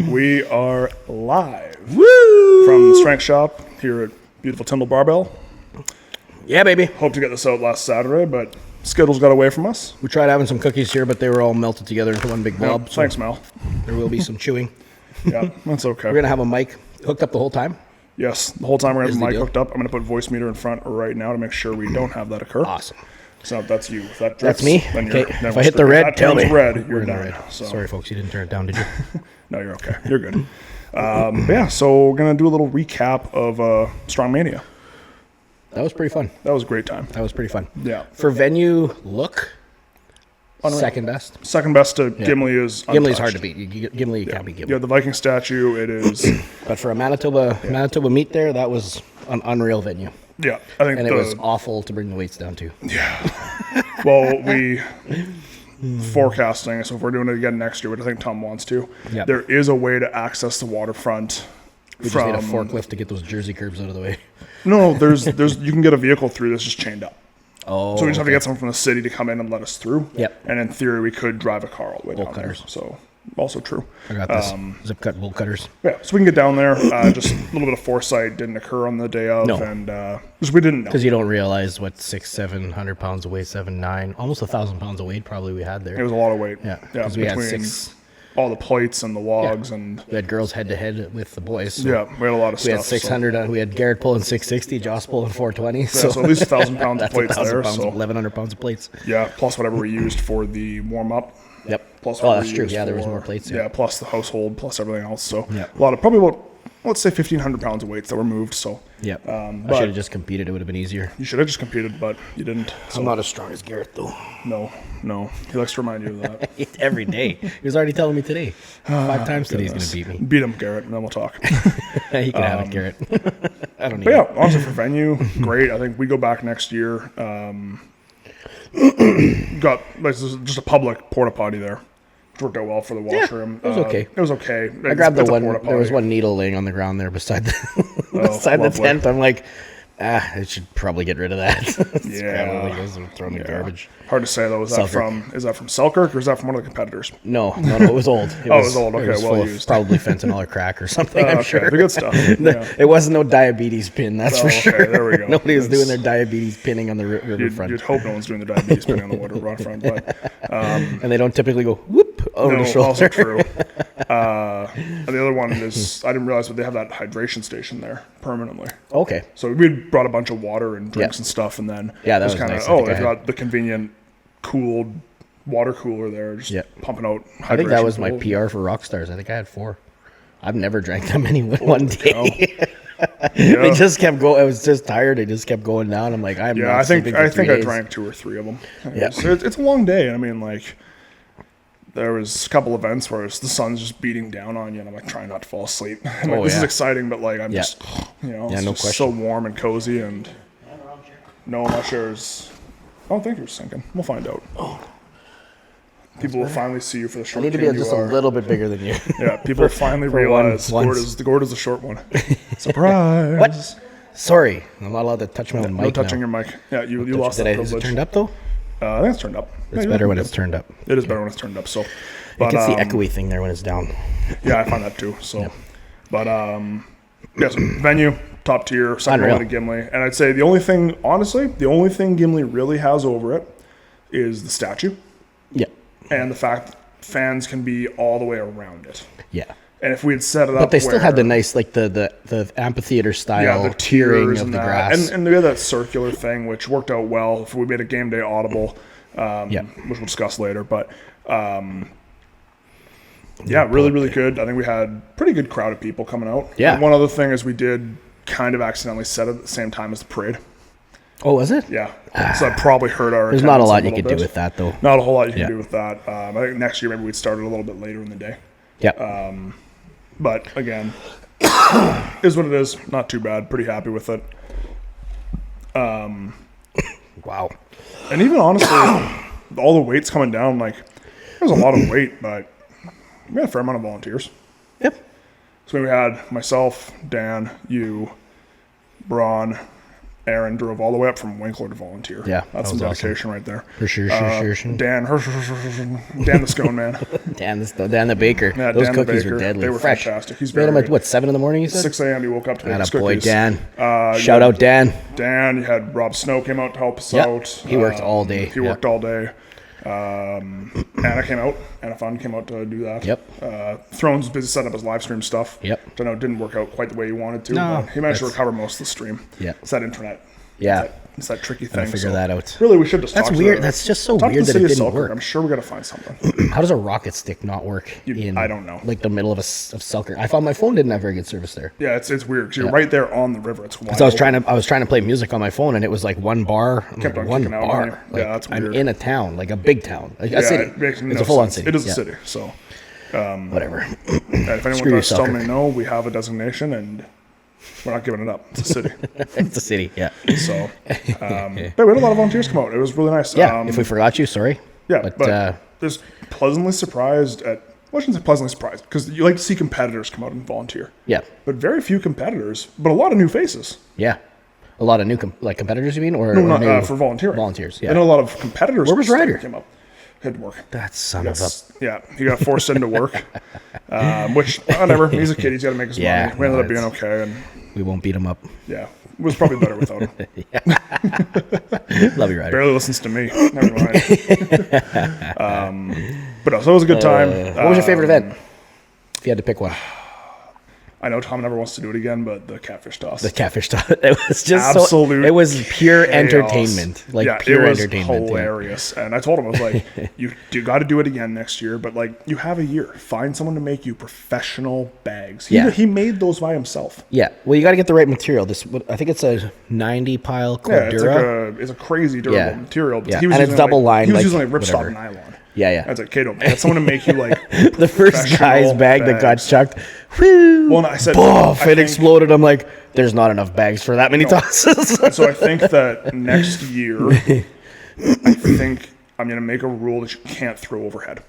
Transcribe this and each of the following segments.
We are live. Woo! From the Strength Shop here at beautiful Tyndall Barbell. Yeah, baby. Hope to get this out last Saturday, but schedules got away from us. We tried having some cookies here, but they were all melted together into one big blob. Yep, thanks, Mel. There will be some chewing. Yeah, that's okay. We're going to have a mic hooked up the whole time. Yes, the whole time we're going to have the mic deal. hooked up. I'm going to put voice meter in front right now to make sure we don't have that occur. Awesome. So if that's you. If that That's drifts, me. then Okay. then If I hit the red, tell me. red, We're you're in the done. red. So. Sorry, folks. You didn't turn it down, did you? No, you're okay. You're good. Yeah, so we're going to do a little recap of Strongmania. That was pretty fun. That was a great time. That was pretty fun. Yeah. For venue look, Unreal. second best. Second best to Gimli is untouched. Gimli's hard to beat. Gimli, you can't beat Gimli. Yeah, the Viking statue, it is. But for a Manitoba meet there, that was an unreal venue. Yeah, I think And it was awful to bring the weights down to. Yeah. Well, we forecasting, so if we're doing it again next year, which I think Tom wants to, Yep. there is a way to access the waterfront. We just need a forklift to get those Jersey curbs out of the way. No, there's you can get a vehicle through that's just chained up. Oh, So we just have to get someone from the city to come in and let us through. Yep. And in theory, we could drive a car all the way down cutters. there. So also true. I got this. Zip cut bolt cutters. Yeah, so we can get down there. Just a little bit of foresight didn't occur on the day of, No. and just we didn't know. Because you don't realize what 700 pounds of weight, 9, almost 1,000 pounds of weight probably we had there. It was a lot of weight. Yeah, because we had between 6. all the plates and the logs and We had girls head to head with the boys. So yeah, we had a lot of we stuff. had 600. We had Garrett pulling 660, Joss pulling 420. So at least 1,000 pounds of that's plates 1,000 there. pounds, So 1,100 pounds of plates. yeah, plus whatever we used for the warm up. Yep. Plus Oh, what that's we true. used Yeah, there was for- more plates. Yeah, plus the household, plus everything else. So Yeah. a lot of probably about let's say 1,500 pounds of weights that were moved. So Yep. I but- should have just competed. It would have been easier. you should have just competed, but you didn't. So I'm not as strong as Garrett, though. no. He likes to remind you of that. Every day. He was already telling me today. 5 times today he's going to beat me. Beat him, Garrett, and then we'll talk. He can have it, Garrett. I don't need But yeah, it. honestly, for venue, great. I think we go back next year. Got like just a public porta potty there, which worked out well for the washroom. it was okay. It was okay. I grabbed the one. There was one needle laying on the ground there beside the beside the lovely. tent. I'm like, I should probably get rid of that. Yeah. Scrap it, and throw in the garbage. Hard to say though. Is that from Selkirk or is that from one of the competitors? No, it was old. It was old. Okay, well full of used. probably fentanyl or crack or something. I'm Okay, sure. the good stuff. Yeah. It wasn't no diabetes pin. That's for okay, sure. there we go. Nobody was doing That's- their diabetes pinning on the riverfront, You'd hope no one's doing the diabetes pinning on the waterfront, but and they don't typically go whoop over the no, shoulder. also true. And the other one is I didn't realize, but they have that hydration station there permanently. Okay. So we brought a bunch of water and drinks Yeah. and stuff, and then Yeah, that just was kind of nice. I think they've I got the convenient cooled water cooler there, just Yeah. pumping out. I think that was my full. PR for Rockstars. I think I had 4. I've never drank that many in one day. Yeah. They just kept going. I was just tired. They just kept going down. I'm like, I'm Yeah, not I think sleeping for 3 I days. drank 2 or 3 of them. Yeah. It's a long day. I mean, like there was a couple events where the sun's just beating down on you, and I'm like trying not to fall asleep. I'm like, this is yeah. exciting, but like I'm Yeah. just Yeah, it's no just question. so warm and cozy, and no, my shares. I don't think you're sinking. We'll find out. People will finally see you for the I short need to be king just you a are. little bit bigger than you. Yeah, people finally for realize once. Gord is the short one. Surprise! What? Sorry, I'm not allowed to touch my own mic No touching now. your mic. Yeah, you lost Did that I, is it privilege. turned up though? I think it's turned up. It's better when it's turned up. It is better when it's turned up. So, It but gets the echoey thing there when it's down. yeah, I find that too. So, but yes, venue top tier, second Unreal. one to Gimli, and I'd say the only thing Gimli really has over it is the statue Yeah. and the fact fans can be all the way around it. Yeah. And if we had set it up, But they still had the where- nice, like the amphitheater style the tiering tiers of and the that. grass. And we had that circular thing, which worked out well. If we made a game day audible, Yeah. which we'll discuss later. But yeah, really good. I think we had pretty good crowd of people coming out. Yeah. And one other thing is we did kind of accidentally set it at the same time as the parade. Oh, was it? Yeah. So that probably hurt our. There's not a attendance lot you little could do bit. with that though. Not a whole lot you can Yeah. do with that. I think next year maybe we'd start it a little bit later in the day. Yeah. But again, is what it is. Not too bad. Pretty happy with it. Wow. And even honestly, all the weights coming down, like there's a lot of weight, but we had a fair amount of volunteers. Yep. So we had myself, Dan, you, Braun, Aaron drove all the way up from Winkler to volunteer. Yeah, that's some dedication right there. For sure. Dan, Dan the Scone Man. Dan the baker. Yeah, Those Dan cookies the baker. were deadly. They were Fresh. fantastic. He's Made very them at what, 7 in the morning? You said 6 a.m. He woke up to make his boy, cookies. Dan. Shout out Dan. Dan. You had Rob Snow came out to help us out. He worked all day. He worked all day. Anna came out. Anna Fun came out to do that. Yep. Thrones was busy setting up his live stream stuff. Yep. Which I know didn't work out quite the way he wanted to. No, but he managed to recover most of the stream. Yeah. It's that internet. Yeah. It's that tricky thing. Figure that out. Really, we should just That's talk weird. To That's just so talk to weird the that city it of didn't Selkirk. work. I'm sure we got to find something. How does a rocket stick not work I don't know. like the middle of Selkirk? I found my phone didn't have very good service there. Yeah, it's weird because you're right there on the river. It's wild. So I was trying to play music on my phone and it was like one bar. Kept on one kicking out on bar. you. Like, Yeah, that's I'm weird. in a town, like a big town, like a city. It makes It's no a full-on sense. city. It is a Yeah. city. So Whatever. if anyone Screw does tell yourself. me no, we have a designation and we're not giving it up. It's a city. It's a city. Yeah. So, but we had a lot of volunteers come out. It was really nice. Yeah. If we forgot you, sorry. Yeah, but just pleasantly surprised at. Well, I shouldn't say pleasantly surprised because you like to see competitors come out and volunteer. Yeah. But very few competitors, but a lot of new faces. Yeah. A lot of new competitors, you mean, or No, or new not for volunteering. volunteers. Yeah. I know a lot of competitors. Where was Ryder? Came up. Had to work. That son of a. Yeah, he got forced into work, which whatever. He's a kid. He's got to make his Yeah, money. We ended no, up being okay, and We won't beat him up. yeah, it was probably better without him. Love you, Ryder. Barely listens to me. Never mind. But no, so it was a good time. What was your favorite event? If you had to pick one. I know Tom never wants to do it again, but the catfish toss. The catfish stuff. It was just Absolute it was pure chaos. entertainment. Like yeah, pure it was entertainment. hilarious. And I told him, I was like, you got to do it again next year, but like you have a year. Find someone to make you professional bags. He made those by himself. Yeah. Well, you got to get the right material. I think it's a 90 pile Cordura. It's a crazy durable material. But Yeah. He was And using it's double lined. He was like, using like ripstop whatever. nylon. Yeah, yeah. I was like, Kato, get someone to make you like The first guy's professional bag that got bags. chucked. Whoo! Well, and I said, Boff, I it think- exploded. I'm like, there's not enough bags for that many tosses. So I think that next year, I think I'm going to make a rule that you can't throw overhead.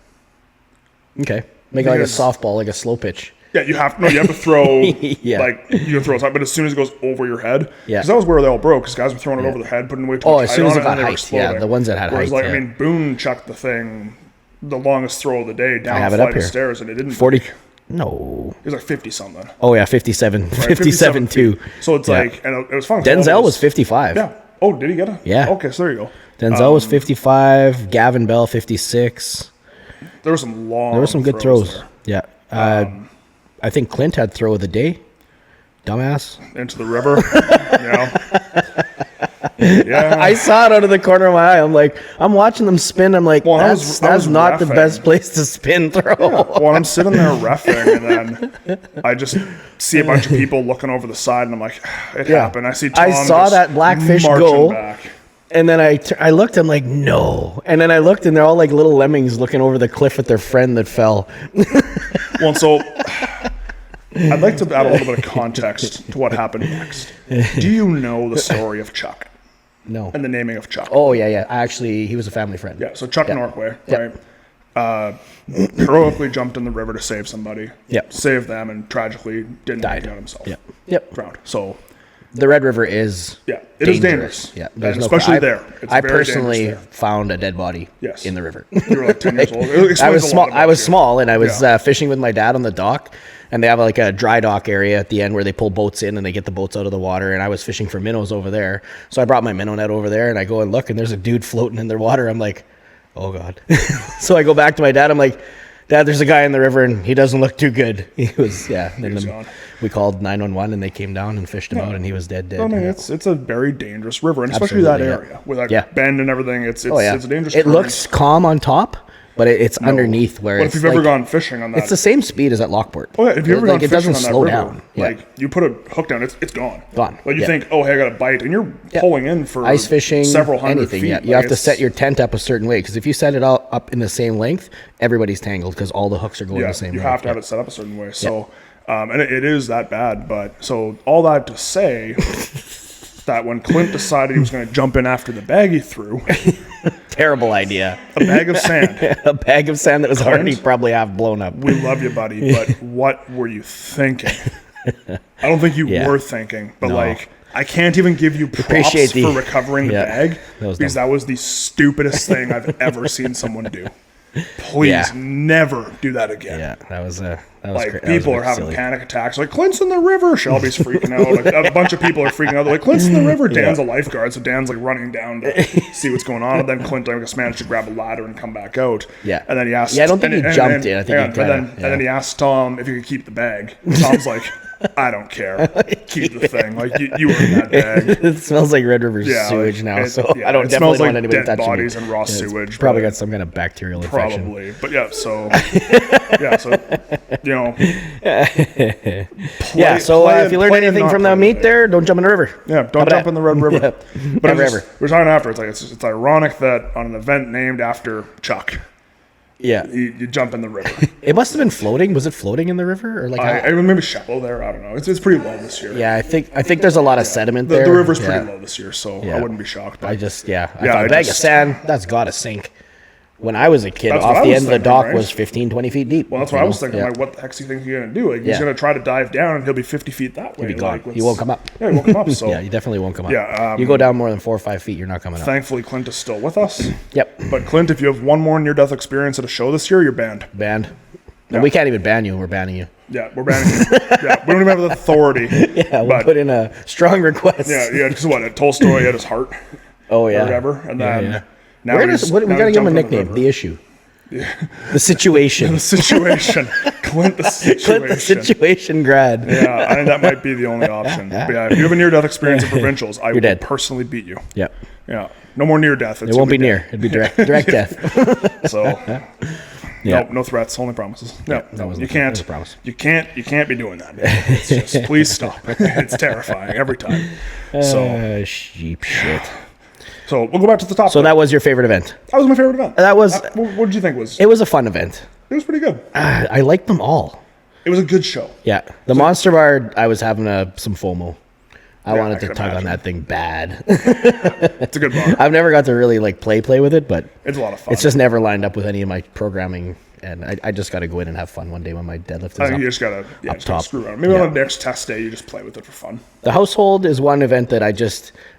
Okay. Make it like a Because- softball, like a slow pitch. Yeah, you have to throw Yeah. like you can throw it, but as soon as it goes over your head, Yeah. because that was where they all broke. Because guys were throwing it over their head, putting way too Oh, much as height soon as on it got and they were height, yeah, exploding. the ones that had Whereas, height, like yeah. I mean, Boone chucked the thing, the longest throw of the day down have a it up flight of here. stairs, and it didn't 40. break. No. It was like 50 something. Oh, yeah, 57. 57 too. feet. So it's Yeah. like, and it was fun. Denzel was 55. Yeah. Oh, did he get it? Yeah. Okay, so there you go. Denzel was 55. Gavin Bell, 56. There were some long. There were some good throws. there. Yeah. I think Clint had throw of the day. Dumbass. Into the river. Yeah. I saw it out of the corner of my eye. I'm like, I'm watching them spin. I'm like, Well, I that's was not the reffing. best place to spin throw. Well, I'm sitting there reffing, and then I just see a bunch of people looking over the side, and I'm like, it Yeah. happened. I see Tom I saw just that blackfish marching go. back. And then I looked, I'm like, no. And then I looked, and they're all like little lemmings looking over the cliff at their friend that fell. Well, and so I'd like to add a little bit of context to what happened next. Do you know the story of Chuck No. and the naming of Chuck? Oh, yeah, yeah. Actually, he was a family friend. Yeah, so Chuck Yeah. Norquay, Yeah. right? Heroically jumped in the river to save somebody. Yep. Saved them, and tragically didn't Died. make it out himself. Yep. Yep. Drowned. So, The Red River is yeah, it is dangerous. Yeah. And There's no- especially I- there. It's I very personally dangerous there. found a dead body Yes. in the river. You were like 10 years old. It explains I was a lot small. about I was you. small, and I was Yeah. fishing with my dad on the dock, and they have like a dry dock area at the end where they pull boats in and they get the boats out of the water. And I was fishing for minnows over there, so I brought my minnow net over there, and I go and look, and there's a dude floating in the water. I'm like, oh god. So I go back to my dad. I'm like, Dad, there's a guy in the river, and he doesn't look too good. He was, yeah. And was then gone. we called 911, and they came down and fished him out, and he was dead. I mean, Yeah. it's a very dangerous river, and especially that Absolutely, area with that Yeah. bend and everything. It's Oh yeah, it's a dangerous. it current. looks calm on top, but it's underneath where What it's if you've ever like- gone fishing on that? It's the same speed as at Lockport. Oh yeah, if you've ever gone it fishing doesn't on that slow river, down. Yeah. like you put a hook down, it's gone. Gone. Like you Yeah. think, oh, hey, I got a bite, and you're Yeah. pulling in for Ice fishing, several hundred anything. feet. Yeah, you Like, have to it's- set your tent up a certain way because if you set it all up in the same length, everybody's tangled because all the hooks are going Yeah, the same you length. have to have it set up a certain way. So, and it is that bad. But so all that to say that when Clint decided he was going to jump in after the bag he threw, Terrible idea. a bag of sand. A bag of sand that was already Clint? probably half blown up. We love you, buddy, but what were you thinking? I don't think you Yeah. were thinking, but No. like I can't even give you props for recovering the bag because that was the stupidest thing I've ever seen someone do. Please never do that again. Yeah, that was people are having panic attacks. Like, Clint's in the river. Shelby's freaking out. Like, a bunch of people are freaking out. They're like, Clint's in the river. Dan's a lifeguard, so Dan's like running down to see what's going on. And then Clint, I guess, managed to grab a ladder and come back out. Yeah. And then he asked. Yeah, I don't think he jumped in. I think and then he asked Tom if he could keep the bag. Tom's like, I don't care. Keep the thing. Like, you were in that bag. It smells like Red River sewage now, so I don't definitely want anybody touching it. Dead bodies and raw sewage. Probably got some kind of bacterial infection. Probably. But so you know. If you learned anything from the meet there, don't jump in the river. Yeah, don't jump in the Red River. But we're talking after. It's like it's ironic that on an event named after Chuck. Yeah, you jump in the river. It must have been floating. Was it floating in the river, or like? I maybe shallow there. I don't know. It's pretty low this year. Yeah, I think there's a lot of sediment there. The river's pretty low this year, so I wouldn't be shocked. But I thought a bag of sand, that's got to sink. When I was a kid, off the end of the dock was 15, 20 feet deep. Well, that's what I was thinking. Like, what the heck's he think he's going to do? Like, he's going to try to dive down, and he'll be 50 feet that way. He'll be gone. He won't come up. Yeah, he won't come up. So yeah, he definitely won't come up. Yeah, you go down more than 4 or 5 feet, you're not coming up. Thankfully, Clint is still with us. Yep. But Clint, if you have one more near-death experience at a show this year, you're banned. Banned. And we can't even ban you. We're banning you. Yeah, we're banning you. Yeah, we don't even have the authority. We'll put in a strong request. Yeah, because what? Tollstoy had his heart. Oh yeah. Or whatever, and then now we got to give him a nickname. The issue. Yeah. The situation. The situation. Clint the situation. Clint the situation grad. Yeah, I think that might be the only option. But yeah, if you have a near-death experience in provincials, I will personally beat you. Yep. Yeah. No more near-death. It won't be near. It'd be direct death. So, no threats, only promises. No, you can't. You can't be doing that. It's just, please stop. It's terrifying every time. Sheep shit. So we'll go back to the top. So that was your favorite event? That was my favorite event. That was. What did you think was? It was a fun event. It was pretty good. I liked them all. It was a good show. Yeah, the Monster Bar. I was having some FOMO. I wanted to tug on that thing bad. It's a good bar. I've never got to really play with it, but it's a lot of fun. It's just never lined up with any of my programming, and I just got to go in and have fun one day when my deadlift is you just gotta screw around. Maybe on the next test day, you just play with it for fun. The household is one event that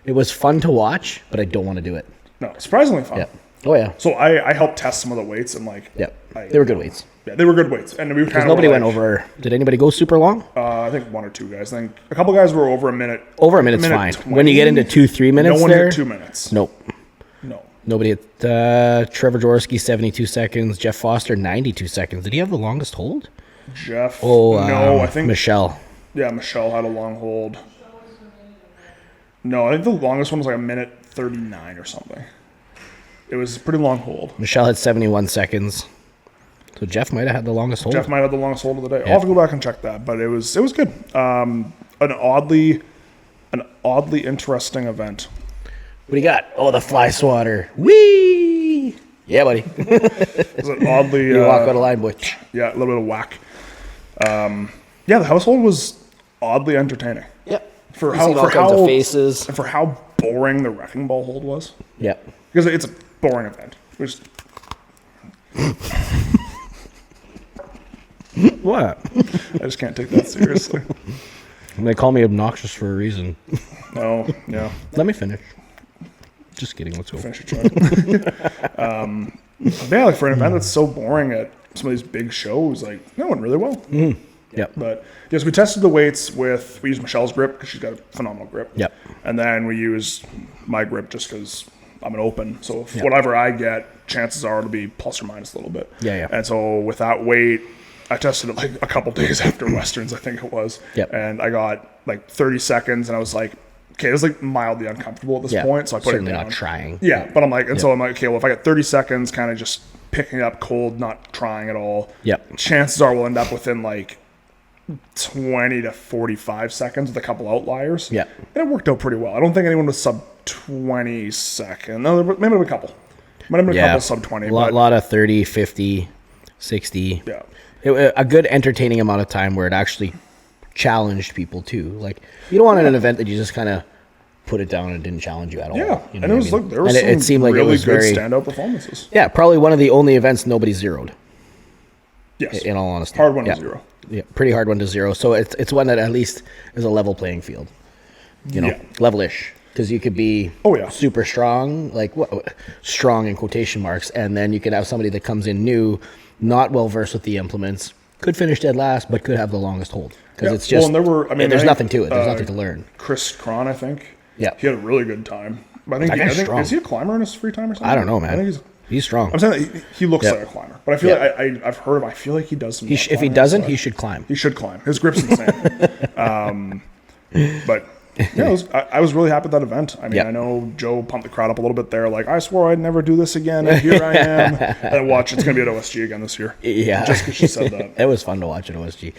it was fun to watch, but I don't want to do it. No, surprisingly fun. Yeah. Oh yeah. So I helped test some of the weights and they were good weights. Yeah, they were good weights, and we kind of nobody went over. Did anybody go super long? I think one or two guys. I think a couple guys were over a minute. Over a minute's fine. 20. When you get into 2-3 minutes, no one hit 2 minutes. Nope. No. Nobody hit. Trevor Jaworski 72 seconds. Jeff Foster 92 seconds. Did he have the longest hold? Jeff. No, I think Michelle. Yeah, Michelle had a long hold. No, I think the longest one was like a minute 39 or something. It was a pretty long hold. Michelle had 71 seconds. So Jeff might have had the longest hold. Jeff might have the longest hold of the day. I'll have to go back and check that, but it was good. An oddly interesting event. What do you got? Oh, the fly swatter. Whee! Yeah, buddy. It was an oddly... you walk out of line, boy. Yeah, a little bit of whack. The household was oddly entertaining. Yep. For all kinds of faces. And for how boring the wrecking ball hold was. Yep. Because it's a boring event. What? I just can't take that seriously. They call me obnoxious for a reason. Oh, yeah. Let me finish. Just kidding. Let's go. Finish your chug. For an event that's so boring at some of these big shows, that went really well. Mm-hmm. Yep. But yes, we tested the weights we used Michelle's grip because she's got a phenomenal grip. Yep. And then we used my grip just because I'm an open. So whatever I get, chances are it'll be plus or minus a little bit. Yeah. And so with that weight, I tested it a couple days after Westerns, I think it was. Yep. And I got 30 seconds, and I was like, okay, it was mildly uncomfortable at this point, so I put certainly it down. Not trying. Yeah, but I'm like, so I'm like, okay, well, if I get 30 seconds, kind of just picking it up cold, not trying at all. Yep. Chances are we'll end up within 20 to 45 seconds with a couple outliers. Yeah. And it worked out pretty well. I don't think anyone was sub 20 seconds. No, maybe a couple. Might have been a couple sub 20. A lot of 30, 50, 60. Yeah. A good entertaining amount of time where it actually challenged people too. You don't want an event that you just kind of put it down and it didn't challenge you at all. Yeah, and it was there was some it seemed like really it was good very standout performances. Yeah, probably one of the only events nobody zeroed. Yes, in all honesty, hard one to zero. Yeah, pretty hard one to zero. So it's one that at least is a level playing field. level-ish. Because you could be super strong, strong in quotation marks, and then you could have somebody that comes in new, not well-versed with the implements, could finish dead last, but could have the longest hold. Because it's just, there's nothing to it. There's nothing to learn. Chris Cron, I think. Yeah. He had a really good time. But I think is he a climber in his free time or something? I don't know, man. I think he's strong. I'm saying that he looks like a climber. But I feel like I've heard him. I feel like he does some. If he doesn't, he should climb. He should climb. His grip's insane. But yeah, I was really happy with that event. I mean, I know Joe pumped the crowd up a little bit there. Like, I swore I'd never do this again, and here I am. And watch, it's going to be at OSG again this year. Yeah. Just because she said that. It was fun to watch at OSG.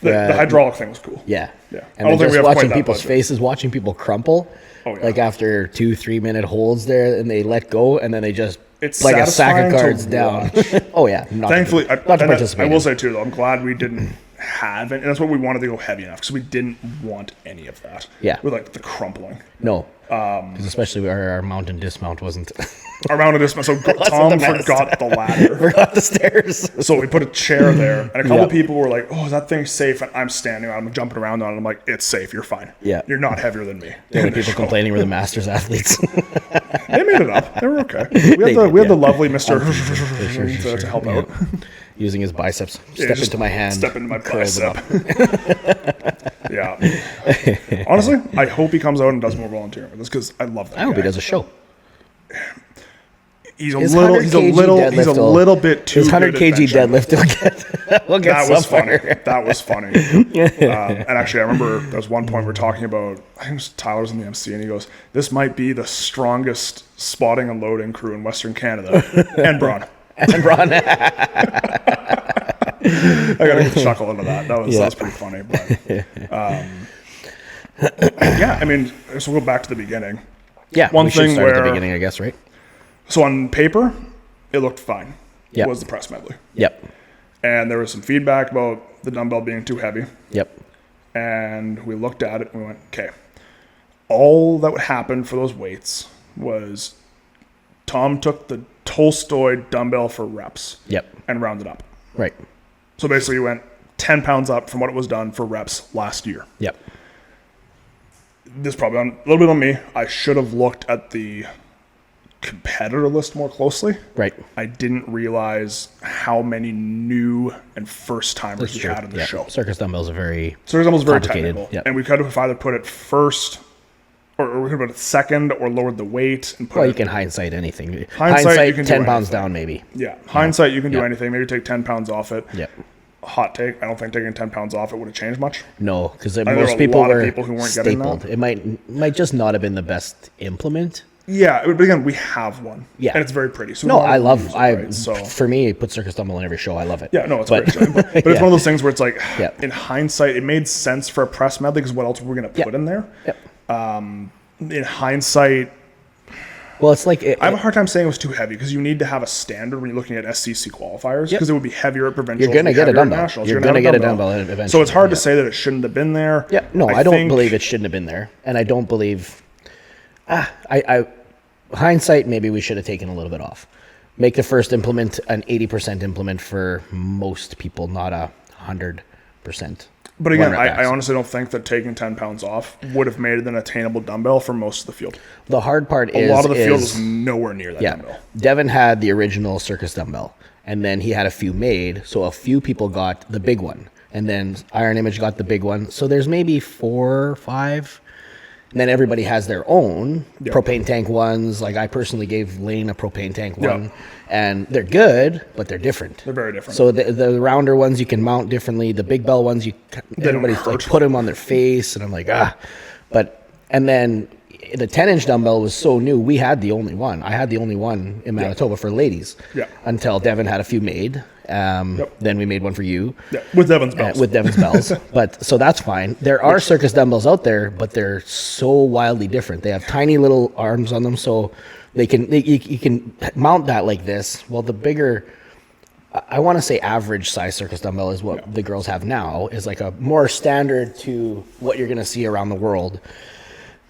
The hydraulic thing was cool. Yeah. Yeah. And then just watching people's faces, watching people crumple. Oh, yeah. Like after 2-3 minute holds there, and they let go, and then they just it's like a sack of cards down. Oh yeah. Thankfully, not to participate. I will say too, though, I'm glad we didn't have it, and that's what we wanted to go heavy enough because we didn't want any of that. Yeah. With like the crumpling. No. Because especially our mountain dismount wasn't. Our mountain dismount. So Tom forgot the ladder. Forgot the stairs. So we put a chair there, and a couple of people were like, "Oh, is that thing safe?" And I'm standing on it, I'm jumping around on it. I'm like, "It's safe. You're fine. Yeah. You're not heavier than me." The people complaining were the Masters athletes. They made it up. They were okay. We had the lovely Mr. to help out. Using his biceps. Step into my hand. Step into my bicep. Yeah. Honestly, I hope he comes out and does more volunteering with us because I love that. I hope he does a show. He's a little bit too. His 100 kg deadlift will get that was funny. That was funny. And actually, I remember there was one point we were talking about. I think it was Tyler's in the MC, and he goes, "This might be the strongest spotting and loading crew in Western Canada." And Braun. And Braun. I got a chuckle into that. That was pretty funny. But yeah, I mean, so we'll go back to the beginning. Yeah, one thing start at the beginning, I guess, right? So on paper, it looked fine. Yep. It was the press medley. Yep. And there was some feedback about the dumbbell being too heavy. Yep. And we looked at it and we went, okay, all that would happen for those weights was Tom took the Tolstoy dumbbell for reps. Yep. And rounded up. Right. So basically you went 10 pounds up from what it was done for reps last year. Yep. This is probably a little bit on me. I should have looked at the competitor list more closely. Right. I didn't realize how many new and first timers we had in the show. Circus dumbbells are very technical. Yep. And we could have either put it first or we could have put it second or lowered the weight and put you can hindsight anything. Hindsight you can 10 pounds down maybe. Yeah. Hindsight you can do anything. Maybe take 10 pounds off it. Yep. Hot take. I don't think taking 10 pounds off it would have changed much. No, because most people were who weren't stapled. Getting that. It might just not have been the best implement. Yeah, but again, we have one. Yeah. And it's very pretty. So for me, put Circus Dumbbell in every show. I love it. Yeah, no, it's great. But it's one of those things where it's like, in hindsight, it made sense for a press medley because what else were we going to put in there? Yep. In hindsight, well, it's like I have a hard time saying it was too heavy because you need to have a standard when you're looking at SCC qualifiers because it would be heavier at provincials. You're going to get a dumbbell. You're going to get a dumbbell eventually. So it's hard to say that it shouldn't have been there. Yeah, no, I don't believe it shouldn't have been there, and I don't believe. Hindsight, maybe we should have taken a little bit off. Make the first implement an 80% implement for most people, not 100%. But again, I honestly don't think that taking 10 pounds off would have made it an attainable dumbbell for most of the field. The hard part is... A lot of the field is nowhere near that dumbbell. Devin had the original Circus dumbbell, and then he had a few made, so a few people got the big one. And then Iron Image got the big one. So there's maybe 4 or 5... And then everybody has their own propane tank ones. Like I personally gave Lane a propane tank one, and they're good, but they're different. They're very different. So the rounder ones you can mount differently. The big bell ones everybody's like put them on their face, and I'm like and then the 10-inch dumbbell was so new. We had the only one. I had the only one in Manitoba for ladies. Yeah. Until Devin had a few made. Then we made one for you. Yeah, with Devin's bells. With Devin's bells. But so that's fine. There are circus dumbbells out there, but they're so wildly different. They have tiny little arms on them, so you can mount that like this. Well, the bigger, I want to say average size circus dumbbell is what the girls have now, is like a more standard to what you're going to see around the world.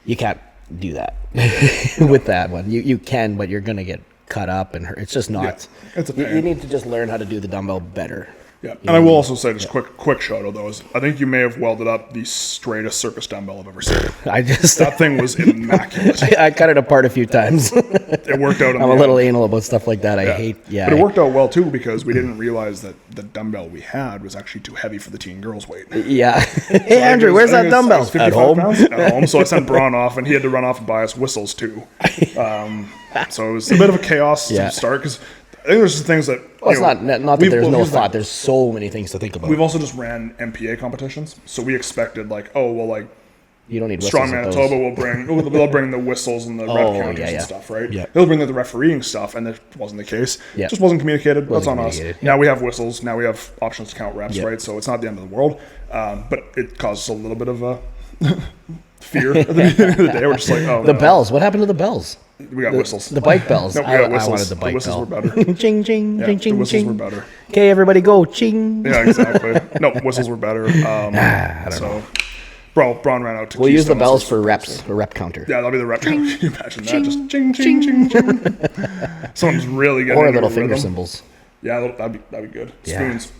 You can't do that with that one. You can, but you're going to get cut up and hurt. It's just not. It's a pain. You need to just learn how to do the dumbbell better. Yeah, and I will also say, just quick shout out though, is I think you may have welded up the straightest circus dumbbell I've ever seen. That thing was immaculate. I cut it apart a few times. It worked out. I'm a little anal about stuff like that. I hate. Yeah, but it worked out well too because we didn't realize that the dumbbell we had was actually too heavy for the teen girls' weight. Yeah. Hey Andrew, where's that dumbbell? At home. At home. So I sent Braun off, and he had to run off and buy us whistles too. So it was a bit of a chaos to start because I think there's just things that. Well, it's not that there's no thought. There's so many things to think about. We've also just ran MPA competitions, so we expected you don't need whistles. Strong Manitoba they'll bring the whistles and the rep counters and stuff, right? Yeah. They'll bring the refereeing stuff, and that wasn't the case. Yeah. It just wasn't communicated. That's on us. Yeah. Now we have whistles. Now we have options to count reps, right? So it's not the end of the world, but it causes a little bit of a fear at the beginning of the day. We're just like, oh, the bells. What happened to the bells? We got whistles. The bike bells. No, we got whistles. I wanted the bike whistles bell. were better. Ching, ching, ching, ching, the whistles ching. were better. Okay, everybody go. Ching. Yeah, exactly. No, whistles were better. I don't know. Braun ran out to We'll use the bells for reps, a rep counter. Yeah, that'll be the rep counter. Can you imagine that? Just ching, ching, ching, ching. Someone's really getting or little finger cymbals. Yeah, that'd be good. Spoons.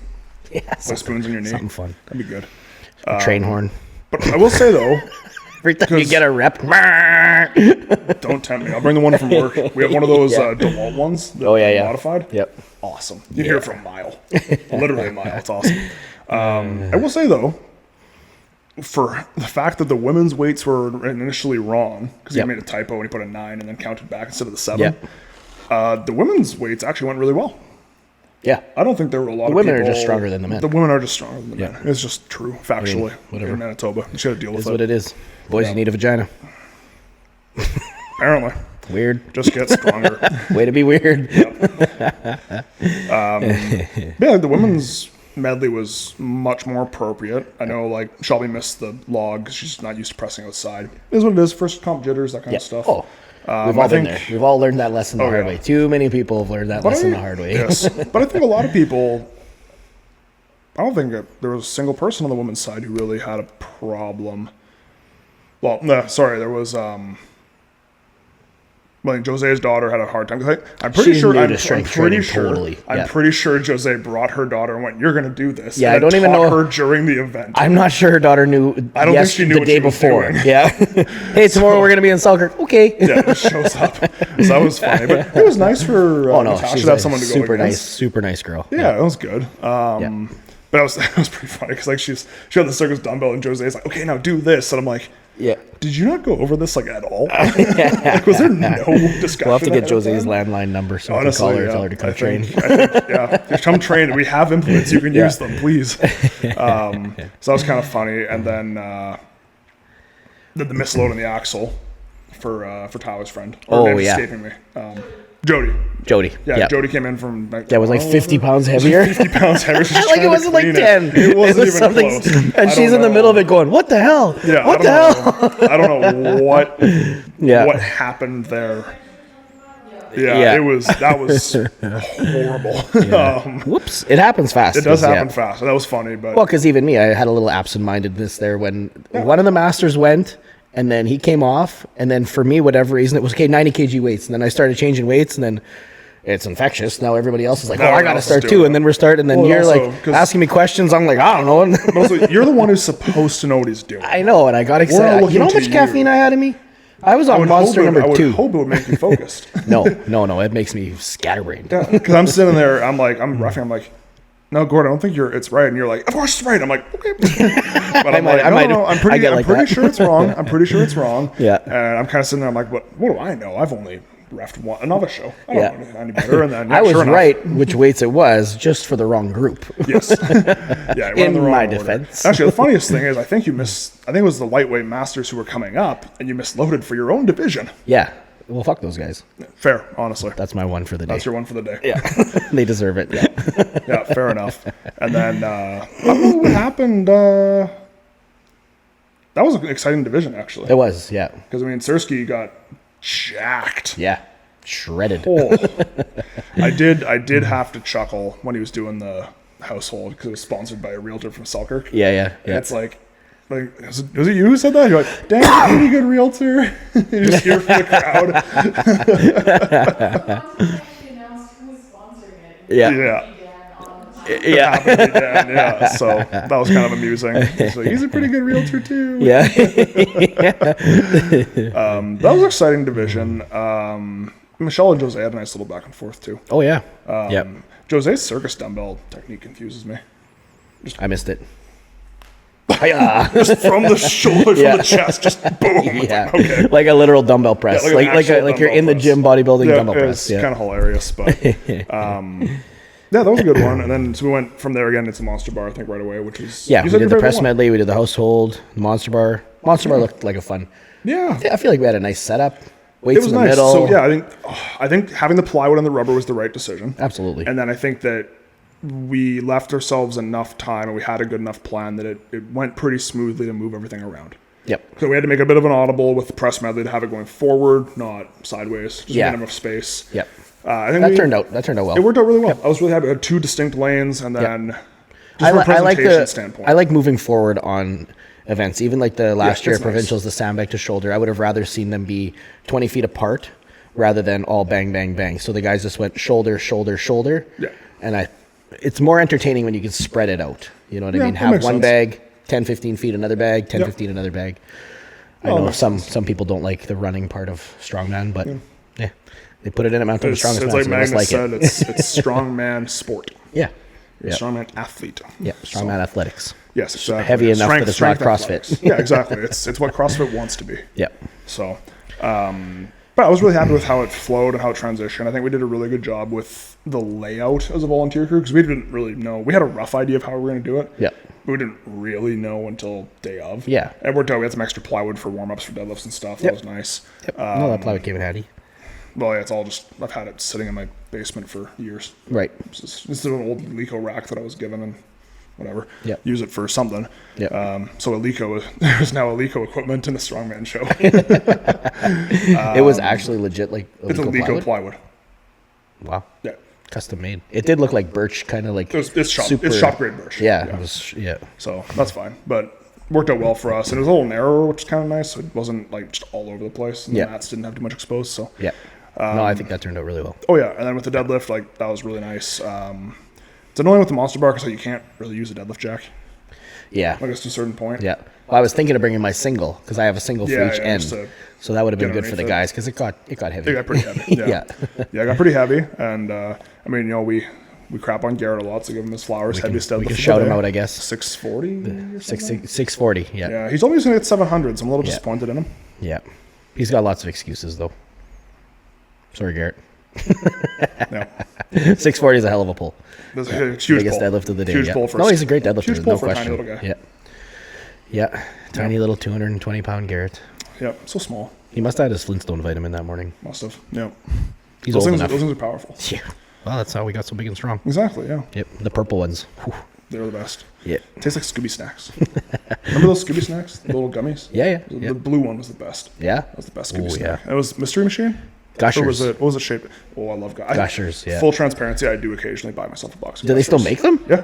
Yeah, Put spoons in your knee. Something fun. That'd be good. A train horn. But I will say though, every time you get a rep, don't tempt me. I'll bring the one from work. We have one of those DeWalt ones. Modified. Yep. Awesome. You hear it for a mile. Literally a mile. It's awesome. I will say though, for the fact that the women's weights were initially wrong because he made a typo and he put a 9 and then counted back instead of the 7. The women's weights actually went really well. Yeah. I don't think there were a lot of women people. Are just stronger than the men. The women are just stronger than the men. It's just true, factually. Whatever. In Manitoba. You should have deal with it. It's what it is. Boys, you need a vagina. Apparently. Weird. Just get stronger. Way to be weird. The women's medley was much more appropriate. I know, Shelby missed the log because she's not used to pressing outside. It is what it is. First comp jitters, that kind of stuff. Oh, we've all been there. We've all learned that lesson the hard way. Too many people have learned that lesson the hard way. Yes, but I think a lot of people. I don't think that there was a single person on the women's side who really had a problem. Well, no, sorry, there was. Jose's daughter had a hard time. I'm pretty sure Jose brought her daughter and went, "You're going to do this." Yeah, and I don't even know her during the event. I'm not sure her daughter knew. I don't think she knew the day before. Yeah. Hey, tomorrow we're going to be in Selkirk. Okay. Yeah, it shows up. So that was funny, but it was nice for Natasha to have someone to go against. Super nice girl. Yeah, it was good. But it was pretty funny because she had the circus dumbbell and Jose's like, "Okay, now do this," and I'm like. Yeah. Did you not go over this at all? Was there no discussion? We'll have to get Jose's landline number so we can call her and tell her to come train. Come train. We have implements. You can use them, please. So that was kind of funny. And then the misload on the axle for Tyler's friend. Escaping me. Jody. Yeah, Jody came in from... it was 50 pounds heavier. 50 pounds heavier. It wasn't 10. It wasn't even close. And she's in the middle of it going, what the hell? Yeah, what the hell? I don't know what happened there. That was horrible. Whoops. It happens fast. It does happen fast. That was funny. But because even me, I had a little absent-mindedness there when one of the masters went... And then he came off, and then for me, whatever reason, it was 90 kg weights. And then I started changing weights, and then it's infectious. Now everybody else is like, I got to start too. And then we're starting, and then you're asking me questions. I'm like, I don't know. But also, you're the one who's supposed to know what he's doing. I know, and I got excited. You know how much caffeine I had in me? I was on monster number 2. I would hope it would make you focused. No, it makes me scatterbrained. Because I'm sitting there, I'm roughing, I'm like, no, Gord, I don't think it's right. And you're like, of course it's right. I'm like, okay. But I'm I'm pretty sure it's wrong. I'm pretty sure it's wrong. Yeah. And I'm kind of sitting there, I'm like, what do I know? I've only reffed another show. I don't know any better. And then I was right which weights it was, just for the wrong group. Yes. Yeah, it went in the wrong order. Defense. Actually, the funniest thing is I think it was the lightweight masters who were coming up, and you misloaded for your own division. Yeah. Well, fuck those guys. Fair, honestly. That's my one for the day. That's your one for the day. Yeah. They deserve it. Yeah. Yeah, fair enough. And then, I don't know what happened. That was an exciting division, actually. It was, yeah. Because, Sersky got jacked. Yeah. Shredded. Oh. I did have to chuckle when he was doing the household because it was sponsored by a realtor from Selkirk. Yeah. It's was it you who said that? You're like, dang, pretty good realtor. You just hear from the crowd. Yeah. Yeah. Yeah. So that was kind of amusing. So he's a pretty good realtor too. Yeah. That was an exciting division. Michelle and Jose had a nice little back and forth too. Oh yeah. Yep. Jose's circus dumbbell technique confuses me. I missed it. Just from the shoulder, from the chest, just boom. Yeah. Like, okay. Like a literal dumbbell press. Yeah, like you're in the gym bodybuilding dumbbell press. It's kind of hilarious, but yeah, that was a good one. And then so we went from there again into Monster Bar, I think, right away, which was we did the press medley, we did the household, the Monster Bar. Monster Bar looked like a fun. Yeah, I feel like we had a nice setup. Weights in the nice. middle. So yeah, I think having the plywood and the rubber was the right decision. Absolutely. And then I think that we left ourselves enough time and we had a good enough plan that it went pretty smoothly to move everything around. Yep. So we had to make a bit of an audible with the press medley to have it going forward, not sideways. Just enough space. Yep. I think that turned out well. It worked out really well. Yep. I was really happy. We had 2 distinct lanes, and then just from a presentation standpoint. I like moving forward on events. Even like the last year at Provincials, the sandbag to shoulder, I would have rather seen them be 20 feet apart rather than all bang, bang, bang. So the guys just went shoulder, shoulder, shoulder. Yeah. And it's more entertaining when you can spread it out. You know what I mean? Have one bag, 10, 15 feet another bag, 10, 15 another bag. I know some people don't like the running part of strongman, but they put it in at Mount Strongest Man. It's like Magnus said, it. it's strongman sport. Yeah. Strongman athlete. Yeah, strongman athletics. Yes, exactly. Heavy enough that it's not CrossFit. Yeah, exactly. It's what CrossFit wants to be. Yeah. So, but I was really happy with how it flowed and how it transitioned. I think we did a really good job with the layout as a volunteer crew because we didn't really know. We had a rough idea of how we were going to do it. Yeah. But we didn't really know until day of. Yeah. It worked out. We had some extra plywood for warm-ups for deadlifts and stuff. That was nice. Yep. No, that plywood came in handy. Well, yeah, it's all just, I've had it sitting in my basement for years. Right. This is an old Eleco rack that I was given and whatever. Yep. Use it for something. Yep. So there's now Eleco equipment in the Strongman show. It was actually legit like it's Eleco plywood. Wow. Yeah. Custom made. It did look like birch, kind of like it's shop grade birch. Yeah. It was, So that's fine. But worked out well for us. And it was a little narrower, which is kind of nice. So it wasn't like just all over the place. And the mats didn't have too much exposed. So yeah. No, I think that turned out really well. Oh yeah, and then with the deadlift, like that was really nice. It's annoying with the Monster Bar because you can't really use a deadlift jack. Yeah. I guess to a certain point. Yeah. Well, I was thinking of bringing my single because I have a single for each end. So that would have been good for the guys because it got heavy. It got pretty heavy. Yeah. It got pretty heavy. And I mean, we crap on Garrett a lot, so give him his flowers. Heaviest deadlift. We can shout him out, I guess. 640? 640, yeah. Yeah, he's always going to get 700, so I'm a little disappointed in him. Yeah. He's got lots of excuses, though. Sorry, Garrett. Yeah. 640 is a hell of a pull. That's a huge biggest pull. deadlift of the day. Huge pull for he's a great deadlifter. Huge pull no for question. a tiny little guy. Yeah. Tiny little 220-pound Garrett. Yeah, so small. He must have had his Flintstone vitamin that morning. Must have. Yeah. He's those old things, enough. Those things are powerful. Yeah. Well, that's how we got so big and strong. Exactly, yeah. Yep. The purple ones. Whew. They're the best. Yeah. Tastes like Scooby snacks. Remember those Scooby snacks? The little gummies? Yeah. The blue one was the best. Yeah? That was the best Scooby snack. It was Mystery Machine? Gushers. Or what was it shaped? Oh, I love Gushers, yeah. Full transparency, I do occasionally buy myself a box of Do they still make them? Yeah.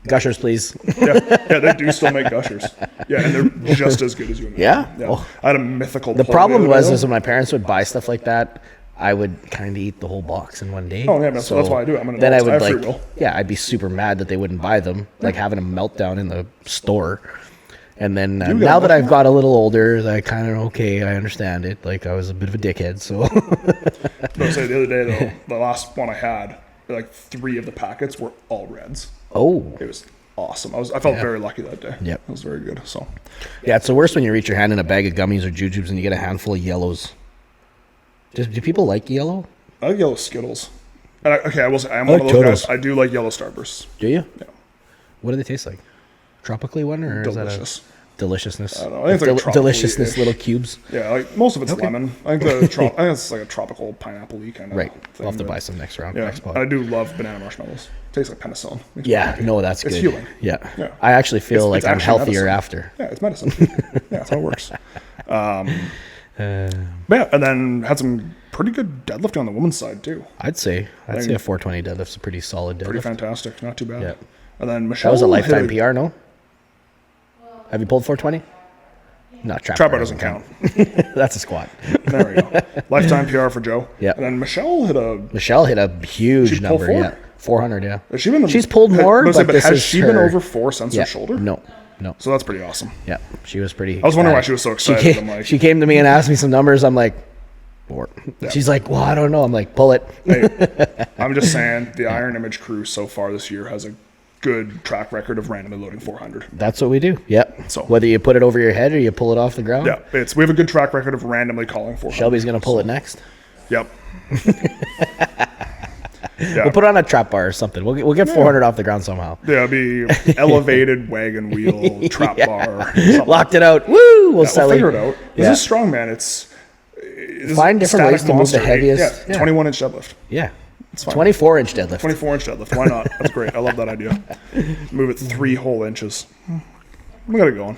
Gushers, please. Yeah, they do still make Gushers. Yeah, and they're just as good as you and me. Yeah? Oh. I had a mythical The problem was when my parents would buy stuff like that, I would kind of eat the whole box in one day. Oh, yeah, so that's why I do it. I'm an then I adult, would I have free will. I'd be super mad that they wouldn't buy them, like having a meltdown in the store. And then now that I've got a little older, I kind of, I understand it. Like, I was a bit of a dickhead, so. I'll say the other day, though, the last one I had, like 3 of the packets were all reds. Oh. It was awesome. I felt very lucky that day. Yep. It was very good, so. Yeah, it's the worst when you reach your hand in a bag of gummies or jujubes and you get a handful of yellows. Do people like yellow? I like yellow Skittles. And I will say, I am one of those guys. I do like yellow Starbursts. Do you? Yeah. What do they taste like? Tropically one, or delicious. Is that a deliciousness? I don't know. I think it's like deliciousness, little cubes. Yeah, like most of it's lemon. I think I think it's like a tropical pineapple-y kind of right. thing. We'll have to buy some next round. Yeah, next I do love banana marshmallows. Tastes like penicillin. That's good. It's healing. Yeah. I actually feel like I'm healthier medicine. after. Yeah, it's medicine. Yeah, that's how it works. Yeah, and then had some pretty good deadlifting on the women's side too. I'd say a 420 deadlift's a pretty solid deadlift. Pretty fantastic, not too bad. Yeah. And then Michelle. That was a lifetime PR, no? Have you pulled 420? No, trap bar doesn't count. That's a squat. There we go. Lifetime PR for Joe. Yeah. And then Michelle hit a huge number. Yeah. 400, yeah. Has she been? She's pulled more, but has she been over 4 since her shoulder? No. So that's pretty awesome. Yeah, she was pretty. I was wondering why she was so excited. She came to me and asked me some numbers. I'm like, 4. Yeah. She's like, well, I don't know. I'm like, pull it. Hey, I'm just saying, the Iron Image crew so far this year has a good track record of randomly loading 400. That's what we do. Yep. So whether you put it over your head or you pull it off the ground. Yeah, we have a good track record of randomly calling 400. Shelby's gonna pull it next. Yep. Yeah. We'll put on a trap bar or something. We'll get 400 off the ground somehow. Yeah, it'll be elevated wagon wheel trap bar. Locked it out. Woo! We'll figure it out. This is Strongman. It's find different ways to move the heaviest. Yeah, 21-inch deadlift. Yeah. It's 24-inch deadlift. 24-inch deadlift. Why not? That's great. I love that idea. Move it 3 whole inches. We got it going.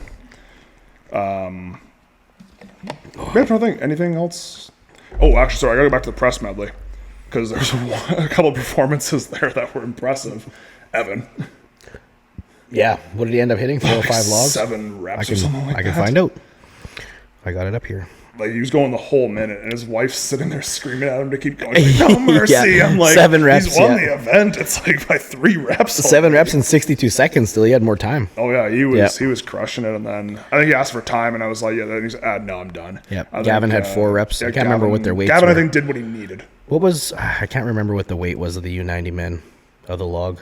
I'm trying to think. Anything else? Oh, actually, sorry. I got to go back to the press medley because there's a couple of performances there that were impressive. Evan. Yeah. What did he end up hitting? 4 or 5 logs? 7 reps or something like that. I can find out. I got it up here. Like, he was going the whole minute, and his wife's sitting there screaming at him to keep going. Like, no mercy. Yeah. I'm like, 7 reps, he's won the event. It's like by 3 reps. 7 reps in 62 seconds. Still, he had more time. Oh yeah, he was crushing it. And then I think he asked for time, and I was like, yeah. Then he's no, I'm done. Yeah. Gavin had 4 reps. I can't remember what their weights Gavin, were. I think, did what he needed. What was? I can't remember what the weight was of the U90 men of the log.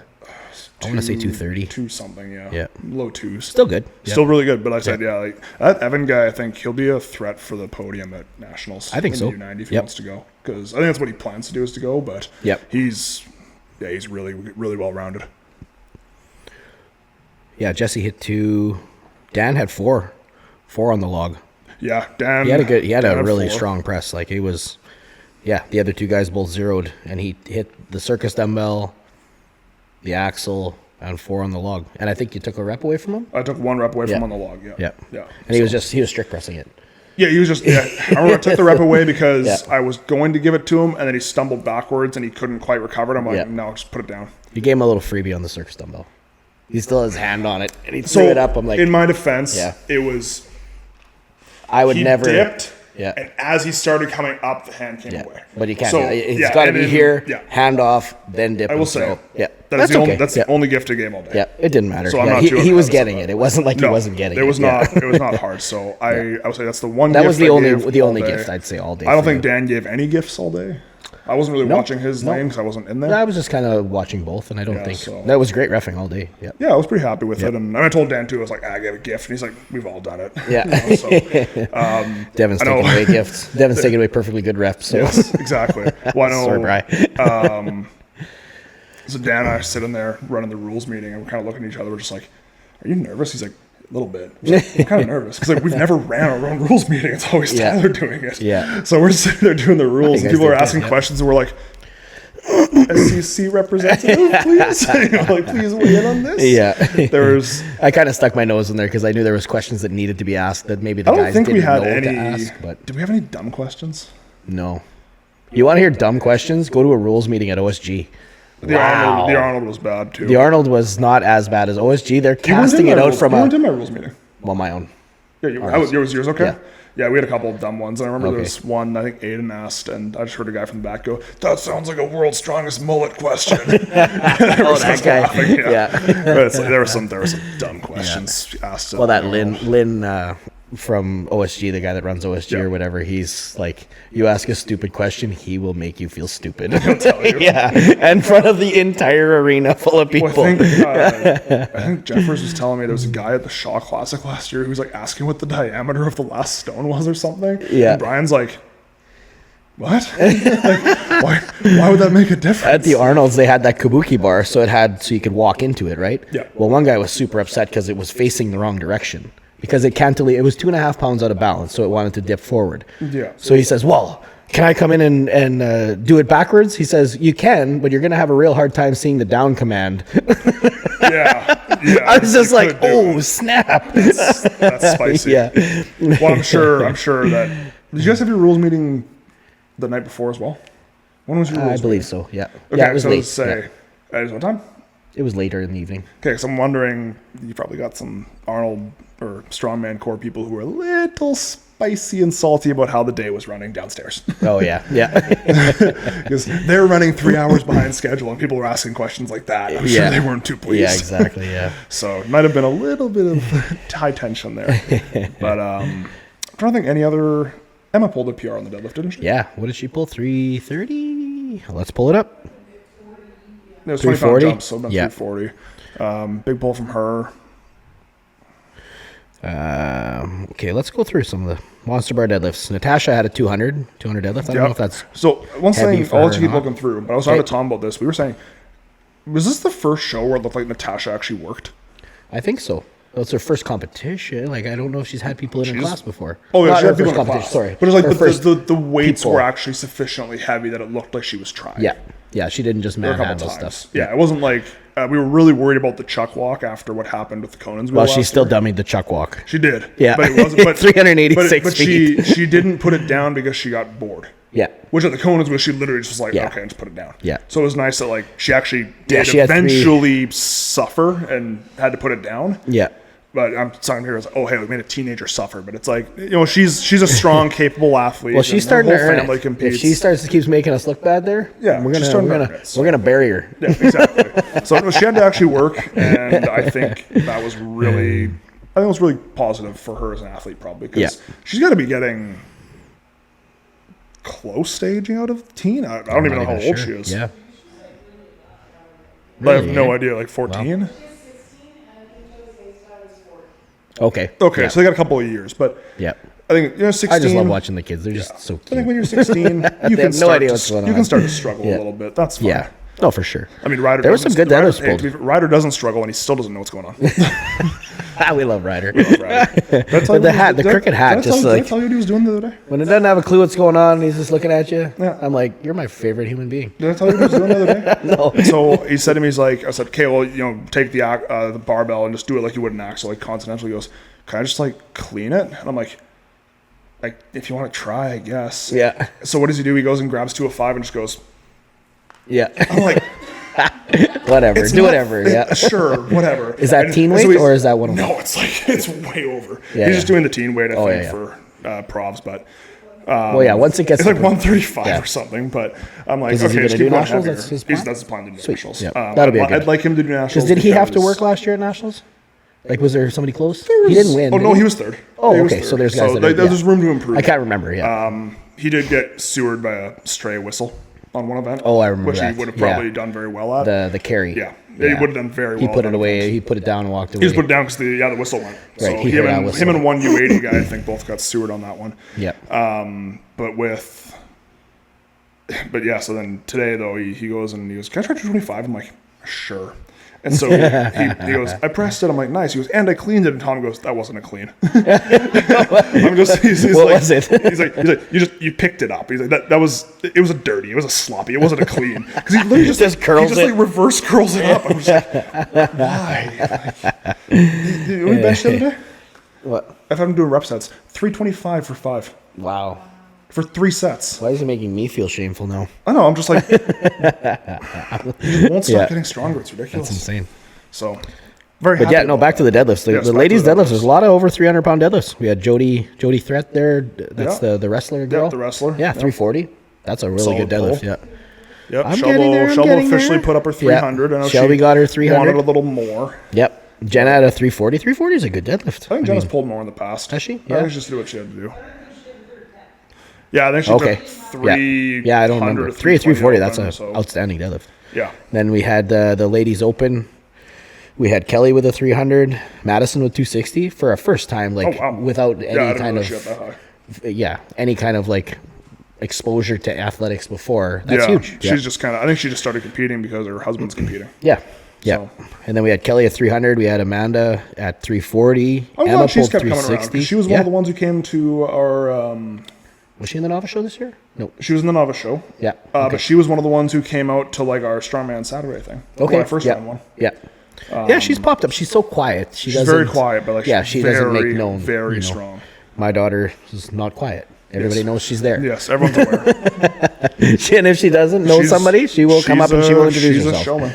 I want to say 230. 2 something, yeah. Yeah. Low 2s. Still good. Still really good. But I said, like that Evan guy, I think he'll be a threat for the podium at Nationals. I think so. U90 if he wants to go. Because I think that's what he plans to do is to go. But he's really, really well rounded. Yeah, Jesse hit 2. Dan had 4 on the log. Yeah, Dan. He had a really strong press. Like he was, the other 2 guys both zeroed, and he hit the circus dumbbell, the axle, and 4 on the log. And I think you took a rep away from him? I took 1 rep away from him on the log, yeah. And he was strict pressing it. Yeah, he was just, I remember I took the rep away because I was going to give it to him, and then he stumbled backwards, and he couldn't quite recover it. I'm like, no, just put it down. You gave him a little freebie on the circus dumbbell. He still has his hand on it, and he threw it up. I'm like, in my defense, it was, he dipped. Yeah. And as he started coming up, the hand came away. But you can't. So, it's got to be here, hand off, then dip. I will say, that's the only gift I gave all day. Yeah, it didn't matter. So I'm not he was getting it. It wasn't like he wasn't getting it. It was not. It was not hard. So I would say that's the one. That gift was the only gift I'd say all day. I don't think Dan gave any gifts all day. I wasn't really watching his lane because I wasn't in there. I was just kind of watching both, and I don't think that was great reffing all day. Yeah, I was pretty happy with it, and I told Dan too. I was like, I got a gift, and he's like, we've all done it. Yeah. Devin's taking away gifts. Devin's taking away perfectly good reps. So. Yes, exactly. Well, I know. Sorry, Bri. So Dan and I are sitting there running the rules meeting, and we're kind of looking at each other. We're just like, "Are you nervous?" He's like, a little bit. I'm kind of nervous because we've never ran our own rules meeting. It's always Tyler doing it. Yeah. So we're sitting there doing the rules, and people are asking questions, and we're like, SEC representative, please. Please weigh in on this. Yeah. I kind of stuck my nose in there because I knew there was questions that needed to be asked that maybe the guys didn't know to ask. But did we have any dumb questions? No. You want to hear dumb questions? Go to a rules meeting at OSG. The Arnold was bad too. The Arnold was not as bad as OSG. They're casting it out from You weren't in my rules meeting. Well, my own. Yeah, was yours okay? Yeah, we had a couple of dumb ones. I remember there was one, I think Aiden asked, and I just heard a guy from the back go, "That sounds like a world's strongest mullet question." That guy. Laughing, But there were some dumb questions asked. Well, that Lynn from OSG, the guy that runs OSG or whatever, he's like, you ask a stupid question, he will make you feel stupid. He'll tell you. In front of the entire arena full of people. Well, I think Jeffers was telling me there was a guy at the Shaw Classic last year who was like asking what the diameter of the last stone was or something. Yeah. And Brian's like, what? Why would that make a difference? At the Arnold's, they had that kabuki bar, so you could walk into it, right? Yeah. Well, one guy was super upset because it was facing the wrong direction. Because it cantilevered, it was 2.5 pounds out of balance, so it wanted to dip forward. Yeah. So he says, well, can I come in and do it backwards? He says, you can, but you're going to have a real hard time seeing the down command. I was just like, oh, snap. That's spicy. Yeah. Well, I'm sure that... Did you guys have your rules meeting the night before as well? When was your rules I believe meeting? So, yeah. Okay, yeah, it was so late. Let's say... At what time? It was later in the evening. Okay, so I'm wondering, you probably got some Arnold or strongman core people who were a little spicy and salty about how the day was running downstairs. Oh yeah. Because they're running 3 hours behind schedule and people were asking questions like that. I'm sure they weren't too pleased. Yeah, exactly. Yeah. So it might have been a little bit of high tension there. But I'm trying to think any other. Emma pulled a PR on the deadlift, didn't she? Yeah. What did she pull? 330. Let's pull it up. It was 20 pound jumps, so about 340. Big pull from her. Okay, let's go through some of the monster bar deadlifts. Natasha had a 200 deadlift. I don't know if that's so. One thing I'll let you keep not. looking through, but I was talking to Tom about this. We were saying, was this the first show where it looked like Natasha actually worked? I think so. Well, it's her first competition. Like I don't know if she's had people in her class before. Oh yeah, not she her had people first in her competition. class. Sorry, but it's her like the weights people. were actually sufficiently heavy that it looked like she was trying. Yeah. She didn't just manhandle stuff. Yeah, it wasn't like we were really worried about the chuck walk after what happened with the Conans. Well, she still dummied the chuck walk. She did. Yeah, but it wasn't. But 386 but feet. she didn't put it down because she got bored. Yeah. Which at the Conans was she literally just was like, okay, just put it down. Yeah. So it was nice that like she actually did she had eventually suffer and had to put it down. Yeah. But I'm talking here as, oh, hey, we made a teenager suffer. But it's like, she's a strong, capable athlete. Well, she's starting to earn it. Competes. If she keeps making us look bad there, we're gonna bury her. Yeah, exactly. So she had to actually work, and I think that was really, positive for her as an athlete, probably because she's got to be getting close to aging out of teen. I don't even know how old she is. Yeah. But I have no idea, like 14. Wow. Okay, so they got a couple of years, but I think 16. I just love watching the kids; they're just so cute. I think when you're 16, you can start to struggle a little bit. That's fine. Yeah, no, for sure. I mean, Ryder. There was some good deadlifts pulled. Ryder doesn't struggle, and he still doesn't know what's going on. We love Ryder. The crooked hat, did I tell you what he was doing the other day? When it doesn't have a clue what's going on, he's just looking at you. Yeah. I'm like, you're my favorite human being. Did I tell you what he was doing the other day? No. So he said to me, I said, okay, well, take the barbell and just do it like you would an axle, like continental. He goes, can I just like clean it? And I'm like, if you want to try, I guess. Yeah. So what does he do? He goes and grabs 2 of 5 and just goes. Yeah. I'm like. Whatever. Whatever. Yeah. Sure. Whatever. Is that teen weight or is that one? No, it's way over. He's just doing the teen weight, I think, for provs, but. Once it gets. It's like 135 or something, but I'm like, okay, just keep going heavier. That's his plan to do nationals. Yeah. That'll be good. I'd like him to do nationals. Because did he have to work last year at nationals? Like, was there somebody close? He didn't win. Oh, no, he was third. Oh, okay. So there's guys there's room to improve. I can't remember, yeah. He did get sewered by a stray whistle on one event. Oh, I remember which that. He would have probably done very well at. The carry. Yeah. He would have done very well. He put it away. He put it down and walked away. He just put it down because the whistle went. So right, him and one U80 guy, I think, both got sewered on that one. Yeah. But yeah, so then today, though, he goes and he goes, can I try 225? I'm like, sure. And so he goes, I pressed it. I'm like, nice. He goes, and I cleaned it. And Tom goes, that wasn't a clean. Was it? He's like, you picked it up. He's like, it was a dirty. It was a sloppy. It wasn't a clean. Because he literally just curls it. He just reverse curls it up. I'm just like, why? Did we bench the other day? What? I've had him doing rep sets. 325 for 5. Wow. For 3 sets. Why is he making me feel shameful now? I know. I'm just like, you just won't stop getting stronger. It's ridiculous. That's insane. So, very happy. But back to the deadlifts. The ladies' deadlifts. There's a lot of over 300 pound deadlifts. We had Jody Threat there. That's the wrestler girl. Yeah, the wrestler. Yeah, 340. That's a really solid good deadlift. pull. Yeah. Yep. I'm Shelby officially put up her 300. And Shelby got her 300. Wanted a little more. Yep. Jenna had a 340. 340 is a good deadlift. I think Jenna's pulled more in the past. Has she? Yeah. I think she just did what she had to do. Yeah, I think she took 300. Yeah, I don't remember. 340. That's an outstanding deadlift. Yeah. Then we had the ladies open. We had Kelly with a 300, Madison with 260 for a first time, without any kind of any kind of like exposure to athletics before. That's huge. She's just I think she just started competing because her husband's competing. Yeah. Yeah, and then we had Kelly at 300. We had Amanda at 340. Emma pulled 360. She was one of the ones who came to our. Was she in the Novice show this year? No. She was in the Novice show. Yeah. But she was one of the ones who came out to like our Strongman Saturday thing. Okay. When I first ran one. Yeah. She's popped up. She's so quiet. She's very quiet, but like she doesn't make known. Very strong. My daughter is not quiet. Everybody knows she's there. Yes, everyone's aware. And if she doesn't know somebody, she will come up and she will introduce herself. She's a showman.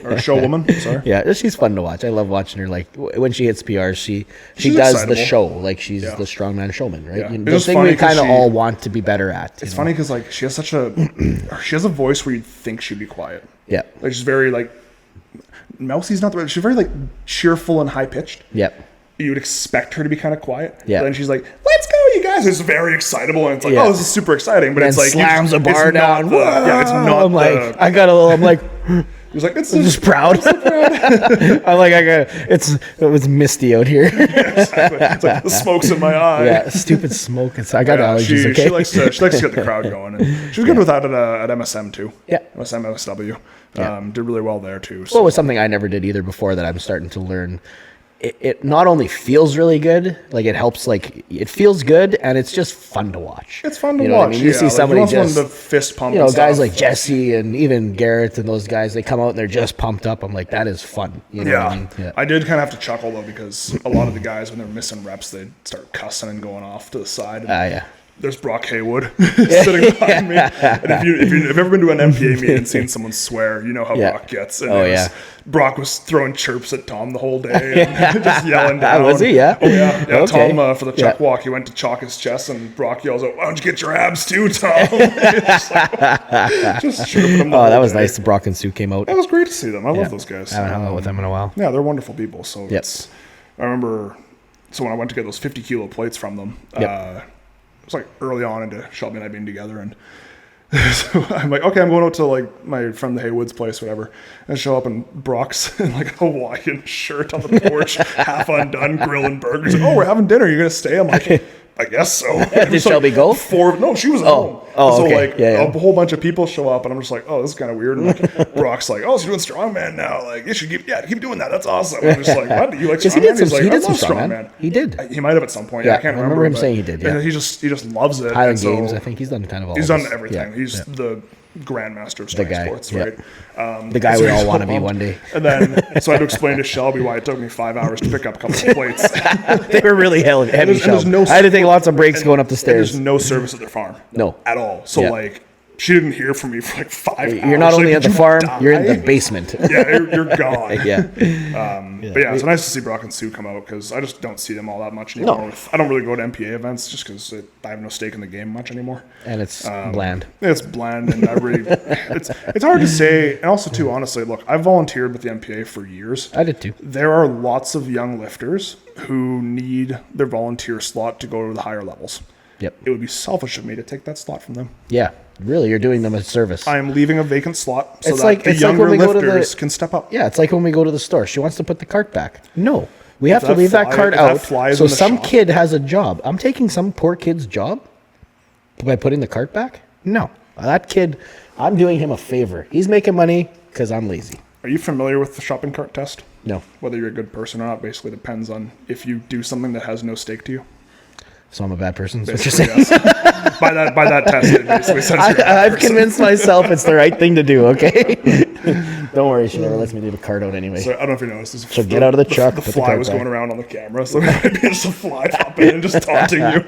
Or a showwoman, sorry. Yeah, she's fun to watch. I love watching her. Like, when she hits PRs, she does excitable. the show. Like, she's the strongman showman, right? Yeah. The thing we kind of all want to be better at. It's funny because, like, she has a voice where you'd think she'd be quiet. Yeah. Like, she's very, like, mousy's not the right, she's very, like, cheerful and high-pitched. Yep. You would expect her to be kind of quiet. Yeah. But then she's like, let's go, you guys. It's very excitable. And it's like, oh, this is super exciting. But and it's like, slams a bar down. It's not I'm like, I got a little, I'm like, he's like, I'm just proud. I'm like, it was misty out here. Exactly. It's like, the smoke's in my eye. Yeah, stupid smoke. I got allergies, okay? She likes to get the crowd going. And she was good with that at MSM, too. Yeah. MSW. Did really well there, too. So. Well, it was something I never did either before that I'm starting to learn. It not only feels really good, like it helps, like it feels good, and it's just fun to watch. It's fun to watch. what I mean? You see somebody just to fist pump. Guys like Jesse and even Garrett and those guys, they come out and they're just pumped up. I'm like, that is fun. You know what I mean? Yeah. I did kind of have to chuckle though because a lot of the guys when they're missing reps, they'd start cussing and going off to the side. Yeah. There's Brock Haywood sitting behind me. And if you've ever been to an MPA meet and seen someone swear, you know how Brock gets. And Brock was throwing chirps at Tom the whole day and just yelling down. Was he? Yeah. Oh, yeah. Yeah. Okay. Tom, for the chuck walk, he went to chalk his chest and Brock yells out, why don't you get your abs too, Tom? just chirping him. That was nice. Brock and Sue came out. It was great to see them. I love those guys. I haven't hung out with them in a while. Yeah, they're wonderful people. So I remember, when I went to get those 50 kilo plates from them, it was like early on into Shelby and I being together, and so I'm like, okay, I'm going out to like my friend the Haywood's place, whatever, and show up and Brock's in like a Hawaiian shirt on the porch, half undone, grilling burgers. Oh, we're having dinner. You're gonna stay? I'm like, I guess so. Did Shelby go? No, she was at home. So okay. A whole bunch of people show up, and I'm just like, oh, this is kind of weird. And like, Brock's like, oh, so you're doing strongman now? Like, you should keep doing that. That's awesome. I'm just like, what? Do you like strongman? He did some strongman. He did. He might have at some point. Yeah, I can't remember him saying he did. Yeah, he just loves it. Highland Games. I think he's done kind of all. He's done everything. Yeah. He's the grandmaster of strength sports, right? The guy we all want to be one day. And then, so I had to explain to Shelby why it took me 5 hours to pick up a couple of plates. They were really heavy, Shelby. I had to take lots of breaks going up the stairs. There's no service at their farm. No. At all. So, like, she didn't hear from me for like 5 hours. You're not only at the farm, you're in the basement. Yeah, you're gone. But yeah, it's nice to see Brock and Sue come out because I just don't see them all that much anymore. No. I don't really go to MPA events just because I have no stake in the game much anymore. And it's bland. It's bland, and I really, it's hard to say. And also, too, honestly, look, I've volunteered with the MPA for years. I did too. There are lots of young lifters who need their volunteer slot to go to the higher levels. Yep. It would be selfish of me to take that slot from them. Yeah, really, you're doing them a service. I am leaving a vacant slot so it's that like, the younger lifters can step up. Yeah, it's like when we go to the store. She wants to put the cart back. No, we have to leave that cart out so some kid has a job. I'm taking some poor kid's job by putting the cart back? No. That kid, I'm doing him a favor. He's making money because I'm lazy. Are you familiar with the shopping cart test? No. Whether you're a good person or not basically depends on if you do something that has no stake to you. So I'm a bad person? Is what you're saying? Yes. by that test, it basically says I've convinced myself it's the right thing to do, okay? Don't worry, she never lets me leave a cart out anyway. So I don't know if you noticed. So get out of the truck. The fly was going around on the camera, so it might be just a fly popping and just taunting you.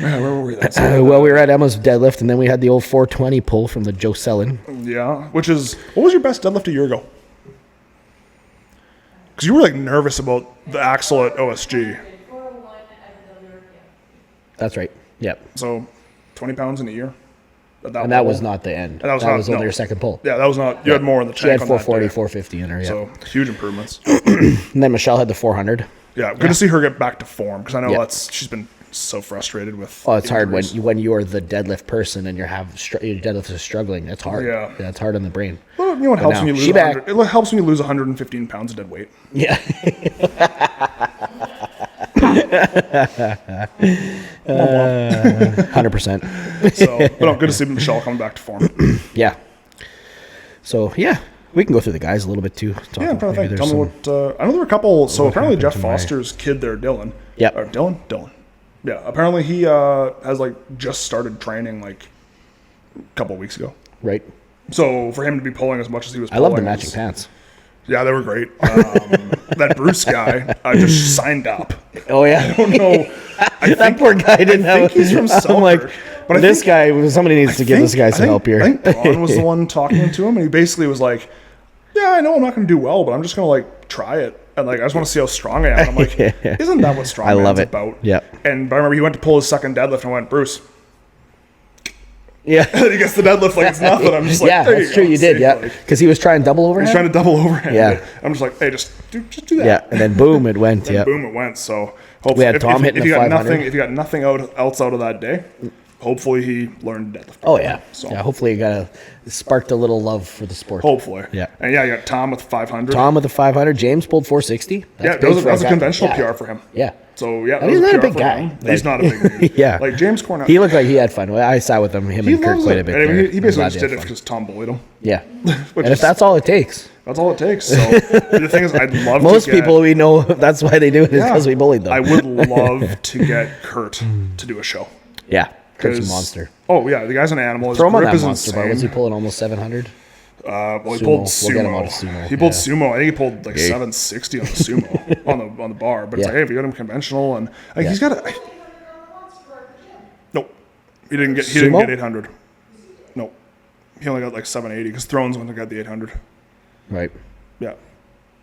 Where were we? Well, we were at Emma's deadlift, and then we had the old 420 pull from the Joe Sellin. Yeah, what was your best deadlift a year ago? Because you were like nervous about the axle at OSG. That's right. Yep. So 20 pounds in a year. That was not the end. That was only your second pull. Yeah, that was not. You had more in the tank. She had 440, 450 in her. Yeah. So huge improvements. And then Michelle had the 400. Yeah, good to see her get back to form because I know she's been so frustrated with. Oh, it's injuries. Hard when you're the deadlift person and your deadlift is struggling. It's hard. Yeah, it's hard on the brain. Well, you know what helps when you lose? It helps when you lose 115 pounds of dead weight. Yeah. 100%. So, but good to see Michelle coming back to form. Yeah. So we can go through the guys a little bit too. Yeah, probably. Tell me what. I know there were a couple. So apparently Jeff Foster's kid there, Dylan. Yeah. Or Dylan. Yeah. Apparently he has just started training a couple of weeks ago. Right. So for him to be pulling as much as he was, I love the matching pants. Yeah, they were great. That Bruce guy just signed up. Oh yeah. I don't know. That poor guy didn't have. I think he's from Selkirk. I'm like, but this guy. Somebody needs to give this guy some help here. I think Braun was the one talking to him, and he basically was like, "Yeah, I know I'm not going to do well, but I'm just going to like try it, and like I just want to see how strong I am." And I'm like, "Isn't that what strongman's about?" Yeah. And I remember he went to pull his second deadlift, and I went, "Bruce." Yeah. And he gets the deadlift like it's nothing. I'm just like, yeah, that's true. You did, yeah. Because he was trying double overhand. He's trying to double overhand. Yeah. I'm just like, hey, just do that. Yeah, and then boom, it went. Yeah. Boom, it went. So hopefully, We had Tom hitting if the you got 500. if you got nothing else out of that day, hopefully he learned deadlift. Oh yeah. So Yeah. Hopefully, it sparked a little love for the sport. hopefully. Yeah. And yeah, you got Tom with 500. Tom with the 500. James pulled 460. Yeah, that was a conventional PR for him. Yeah. So yeah, And he's not a big for guy. him. He's not a big dude. Yeah. Like James Cornell. He looked like he had fun. I sat with him and Kurt loves quite it. a bit. I mean, there. he I'm basically glad just they did had it fun. because Tom bullied him. Yeah. Which And if that's all it takes. That's all it takes. So the thing is, I'd love Most to get, people we know that's why they do it is because we bullied them. I would love to get Kurt to do a show. Yeah. Kurt's a 'Cause- monster. Oh yeah, the guy's an animal. His Throw him on grip that is monster bar. insane. Was he pulling almost 700? Well, he Sumo. pulled We'll sumo. get him out of sumo. He pulled Yeah. sumo. I think he pulled like 760 on the sumo on the bar. But it's Yeah. like, hey, if you got him conventional, and like, he's got a. Nope, he didn't get 800. Nope, he only got like 780 because Thrones only got the 800. Right. Yeah,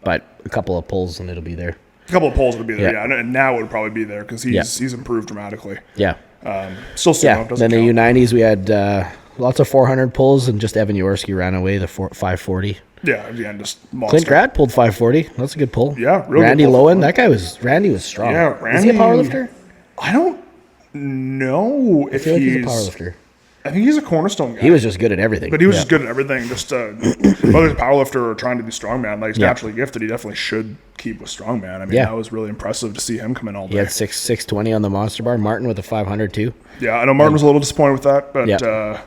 But a couple of pulls and it'll be there. a couple of polls would be there. Yeah. Yeah, and now it would probably be there because he's improved dramatically. Yeah. Still sumo. Yeah. Doesn't Then the count. U90s, we had lots of 400 pulls, and just Evan Jaworski ran away, the 540. Yeah, again, just monster. Clint Grad pulled 540. That's a good pull. Yeah, real good Randy pull. Lowen, Randy was strong. Yeah, Is he a Randy- powerlifter? I don't know I if feel like he's a he's. powerlifter. I think he's a cornerstone guy. He was just good at everything. But he was Yeah. just good at everything. Just whether he's a powerlifter or trying to be strongman, like he's Yeah. naturally gifted. He definitely should keep with strongman. I mean, Yeah. that was really impressive to see him come in all day. He had 620 on the monster bar. Martin with a 500 too. Yeah, I know Martin was a little disappointed with that, but Yeah.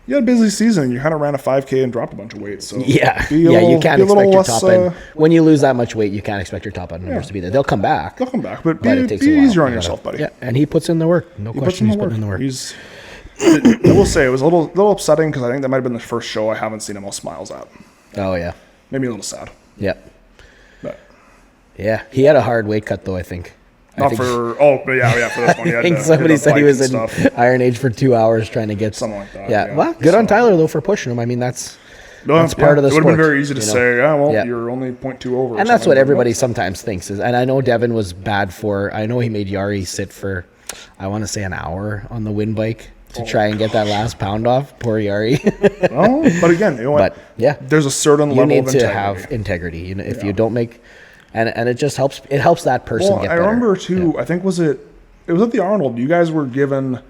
you had a busy season. You kind of ran a 5K and dropped a bunch of weight. So Yeah. be a Yeah, little- you can't be a little expect your less, top end. When you lose that much weight, you can't expect your top end numbers to be there. They'll come back. They'll come back, but But be it takes a while. easier on You yourself, gotta- buddy. Yeah, and he puts in the work. No He puts question, in he's the putting in the work. work. I will say it was a little upsetting because I think that might have been the first show I haven't seen him all smiles at. Oh yeah, Made me a little sad. yeah, But yeah. He had a hard weight cut though. I think. not for but yeah for this one. I think somebody said he was in Iron Age for 2 hours trying to get Something like that, Yeah, yeah. well, good on Tyler though for pushing him. I mean, that's part of the It would have been sport, very easy to you know? say, yeah, well, Yeah. you're only 0.2 over. or and that's something, what but everybody no. sometimes thinks is. And I know Devin was bad for. I know he made Yari sit for, I want to say an hour on the wind bike to try and get that last pound off. Poor Yari. Well, but again, you know what? But yeah, There's a certain you level need of to integrity. have integrity. You know, if you don't make, and it just helps. It helps that person Well, get I better. remember too. I think it was at the Arnold. You guys were given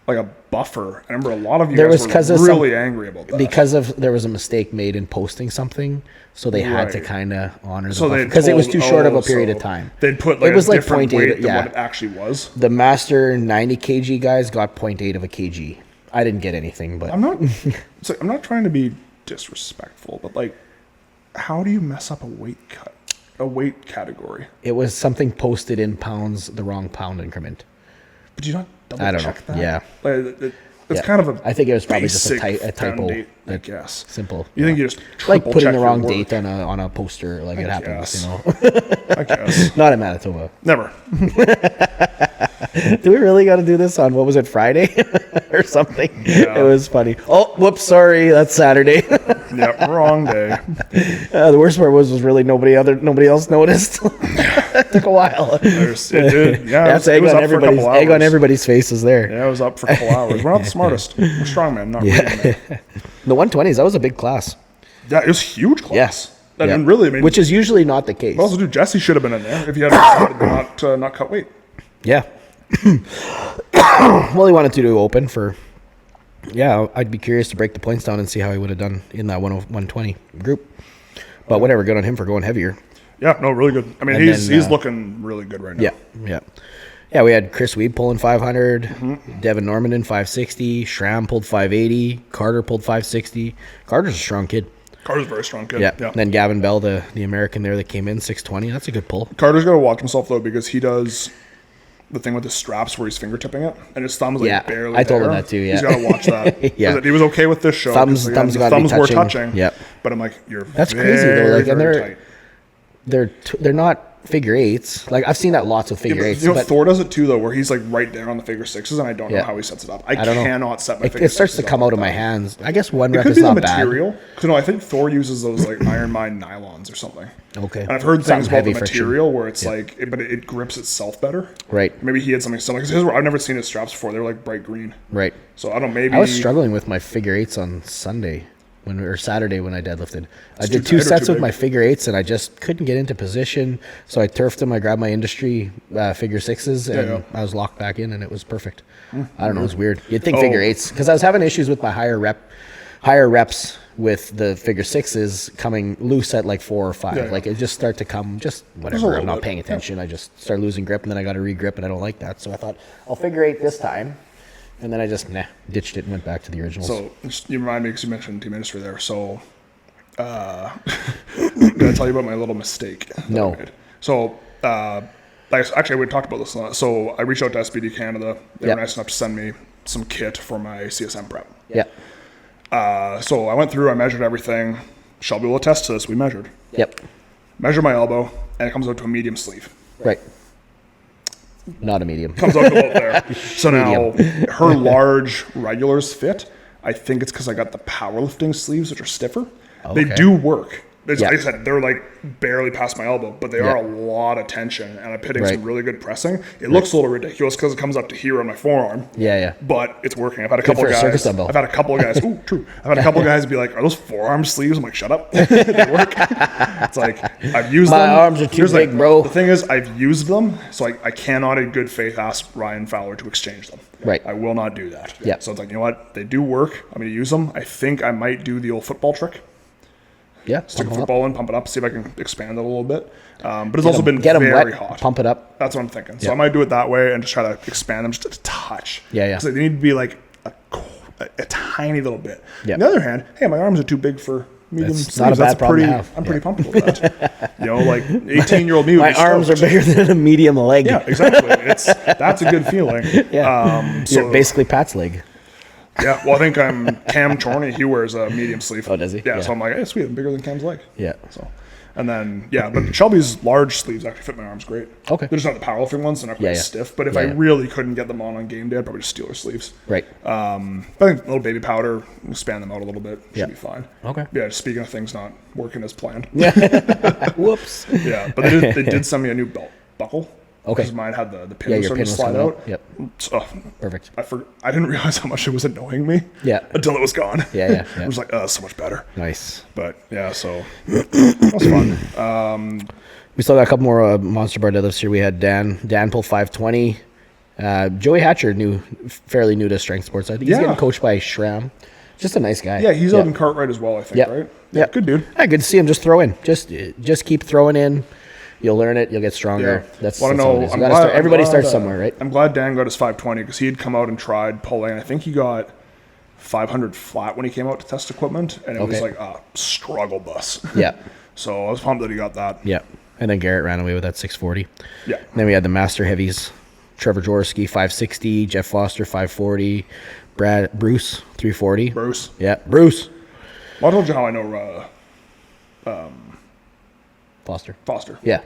like a buffer. I remember a lot of you There guys was 'cause were of some- really angry about that. because of there was a mistake made in posting something, so they had to Right. kind of honor the so buffer they because it was too short of a oh, period so of time. They'd put like It was a like different 0.8, weight than yeah. what it actually was. The master 90 kg guys got 0.8 of a kg. I didn't get anything, but I'm not trying to be disrespectful, but like, how do you mess up a weight category? it was something posted in pounds, the wrong pound increment. But you not double I don't check know. that? Yeah. Like, it's Yeah. kind of a. I think it was probably just a basic typo. foundation, I Like, guess. simple. You think you just Like triple putting check the your wrong work. date on a poster, like it happens, guess. you know. I guess. Not in Manitoba. Never. Do we really got to do this on, what was it, Friday or something? Yeah. It was funny. Oh, whoops, sorry, that's Saturday. Yep, wrong day. The worst part was really nobody else noticed. It took a while. It did. Yeah, That's it egg was on up for a couple everybody's hours. everybody's faces there. Yeah, it was up for a couple hours. We're not the smartest. We're strongman, not reading it. The 120s, that was a big class. Yeah, it was a huge class. Yes. And Yeah. really, I mean, Which is usually not the case. also, dude, Jesse should have been in there if he had not cut weight. Yeah. Well, he wanted to do open for. Yeah, I'd be curious to break the points down and see how he would have done in that 120 group. But whatever, good on him for going heavier. Yeah, no, really good. I mean, And he's then, looking really good right now. Yeah, we had Chris Weed pulling 500, Mm-hmm. Devin Normandin 560, Schramm pulled 580, Carter pulled 560. Carter's a strong kid. Carter's a very strong kid. Yeah. Yeah. Then Gavin Bell, the American there that came in, 620. That's a good pull. Carter's got to watch himself, though, because he does the thing with the straps where he's finger tipping it, and his thumb's like barely I told him there. that too, yeah. He's got to watch that. Yeah. He was okay with this show. Thumbs because, again, gotta be were touching. touching. Yep. But I'm like, you're That's crazy, though. Like, and very tight. they're not figure eights. Like I've seen that lots of figure eights. You know, Thor does it too, though, where he's like right there on the figure sixes, and I don't know how he sets it up. I don't know. cannot set my figure It starts to sixes come up out of like my that. hands. I guess one It rep could is be the not material. bad. Because no, I think Thor uses those like Iron Mine nylons or something. Okay. And I've heard Something things about the heavy friction. material where it's like, but it grips itself better. Right. Maybe he had something similar. Because I've never seen his straps before. They were like bright green. Right. So I don't know, maybe. I was struggling with my figure eights on Sunday or Saturday when I deadlifted. I did too 2 tight or sets too with big? my figure eights and I just couldn't get into position. So I turfed them. I grabbed my industry figure sixes and I was locked back in and it was perfect. I don't know. It was weird. You'd think figure eights, because I was having issues with my higher reps with the figure sixes coming loose at like 4 or 5. Like it just start to come, just whatever. I'm not paying attention. I just start losing grip and then I got to re-grip and I don't like that. So I thought I'll figure eight this time. And then I just ditched it and went back to the originals. So you remind me, because you mentioned team industry there. So did I tell you about my little mistake? No. I made? So actually, we talked about this a lot. So I reached out to SBD Canada. They were nice enough to send me some kit for my CSM prep. Yeah. So I went through, I measured everything. Shelby will attest to this. We measured. Yep. Measure my elbow, and it comes out to a medium sleeve. Right. Not a medium. Comes out to about there. So now her large regulars fit. I think it's because I got the powerlifting sleeves, which are stiffer. Okay. They do work. Like Yeah. I said, they're like barely past my elbow, but they are a lot of tension, and I'm hitting some really good pressing. It looks a little ridiculous because it comes up to here on my forearm. Yeah. But it's working. I've had a couple for a circus guys. dumbbell. I've had a couple of guys. Ooh, true. I've had a couple of guys be like, "Are those forearm sleeves?" I'm like, "Shut up." They work. It's like I've used them. My arms are too Here's big, like, bro. The thing is, I've used them, so I cannot in good faith ask Ryan Fowler to exchange them. Right. I will not do that. Yeah. So it's like, you know what? They do work. I'm going to use them. I think I might do the old football trick. Yeah. Stick a football in, pump it up, see if I can expand it a little bit. But it's also been Get them very wet, hot. pump it up. That's what I'm thinking. So I might do it that way and just try to expand them just a touch. Yeah. Because they need to be like a tiny little bit. Yeah. On the other hand, hey, my arms are too big for medium That's sleeves. not a bad problem to have. I'm pretty pumped with that. You know, like 18-year-old me would My be arms are stoked. bigger than a medium leg. Yeah, exactly. That's a good feeling. Yeah. So You're basically Pat's leg. yeah, well, I think I'm Cam Chorney. He wears a medium sleeve. Oh, does he? Yeah, Yeah. so I'm like, hey, sweet, I'm bigger than Cam's leg. Yeah. So, and then but Shelby's large sleeves actually fit my arms great. Okay. They're just not the powerlifting ones; they're not quite Yeah. stiff. But if Yeah, I yeah. really couldn't get them on game day, I'd probably just steal her sleeves. Right. I think a little baby powder, expand them out a little bit, should Yeah. be fine. Okay. Yeah. Speaking of things not working as planned. Whoops. Yeah, but they did send me a new belt buckle. Okay. Because mine had the pin Yeah, was your starting pin to was slide coming out. out. Yep. So, Perfect. I didn't realize how much it was annoying me. Yeah. Until it was gone. Yeah. I was like, oh, so much better. Nice. But yeah, so that was fun. We still got a couple more Monster Bar deadlifts here. We had Dan pull 520. Joey Hatcher, fairly new to strength sports. I think he's getting coached by Schramm. Just a nice guy. Yeah, he's out in Cartwright as well, I think, right? Yeah. Good dude. Yeah, good to see him. Just throw in. Just keep throwing in. You'll learn it. You'll get stronger. Yeah. That's Well, I all know. it is. Everybody starts somewhere, right? I'm glad Dan got his 520 because he had come out and tried pulling. I think he got 500 flat when he came out to test equipment, and it was like a struggle bus. Yeah. So I was pumped that he got that. Yeah. And then Garrett ran away with that 640. Yeah. And then we had the Master Heavies. Trevor Jaworski, 560. Jeff Foster, 540. Bruce, 340. Bruce. Yeah. Bruce. Well, I told you how I know Foster. Yeah.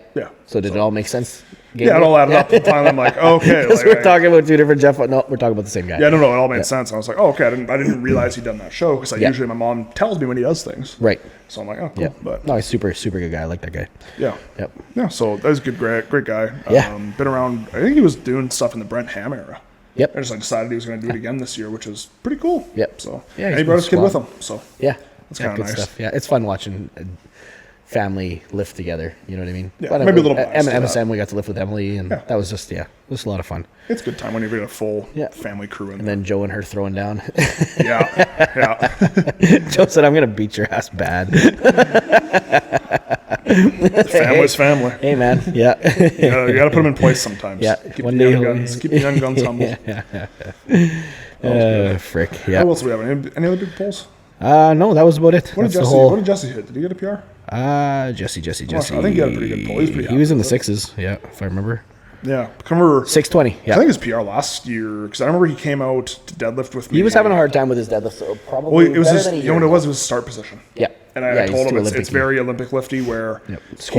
So did it all make sense? Yeah, it all added up. And finally, I'm like, okay. Because we're talking about two different Jeff. No, we're talking about the same guy. Yeah, no, it all made sense. I was like, oh, okay. I didn't realize he'd done that show because usually my mom tells me when he does things. Right. So I'm like, oh, cool. Yeah. But no, he's super good guy. I like that guy. yeah. Yep. Yeah, so that was a great guy. Yeah. Been around, I think he was doing stuff in the Brent Ham era. Yep. I just decided he was going to do it again this year, which is pretty cool. Yep. So, Yeah, and he brought his kid with him. So, Yeah. That's kinda good nice. stuff. Yeah, it's fun watching family lift together. You know what I mean? Yeah, maybe a little biased to that. MSM, we got to lift with Emily, and that was just, it was a lot of fun. it's a good time when you've got a full family crew in And then Joe and her throwing down. Yeah. Joe said, I'm going to beat your ass bad. Family's family. Hey, man. Yeah. You got to put them in place sometimes. Yeah. Keep the young guns humble. Frick. Yeah. What else do we have? Any other big polls? No, that was about it. What did Jesse hit? Did he get a PR? Jesse. I think he had a pretty good poll. He was in the sixes, if I remember. Yeah. I remember 620. Yeah. I think his PR last year, because I remember he came out to deadlift with me. He was having a hard time with his deadlift, so probably Well, it was better his, than a you year know what it ago. was? It was his start position. Yeah. And I told him it's very Olympic lifty where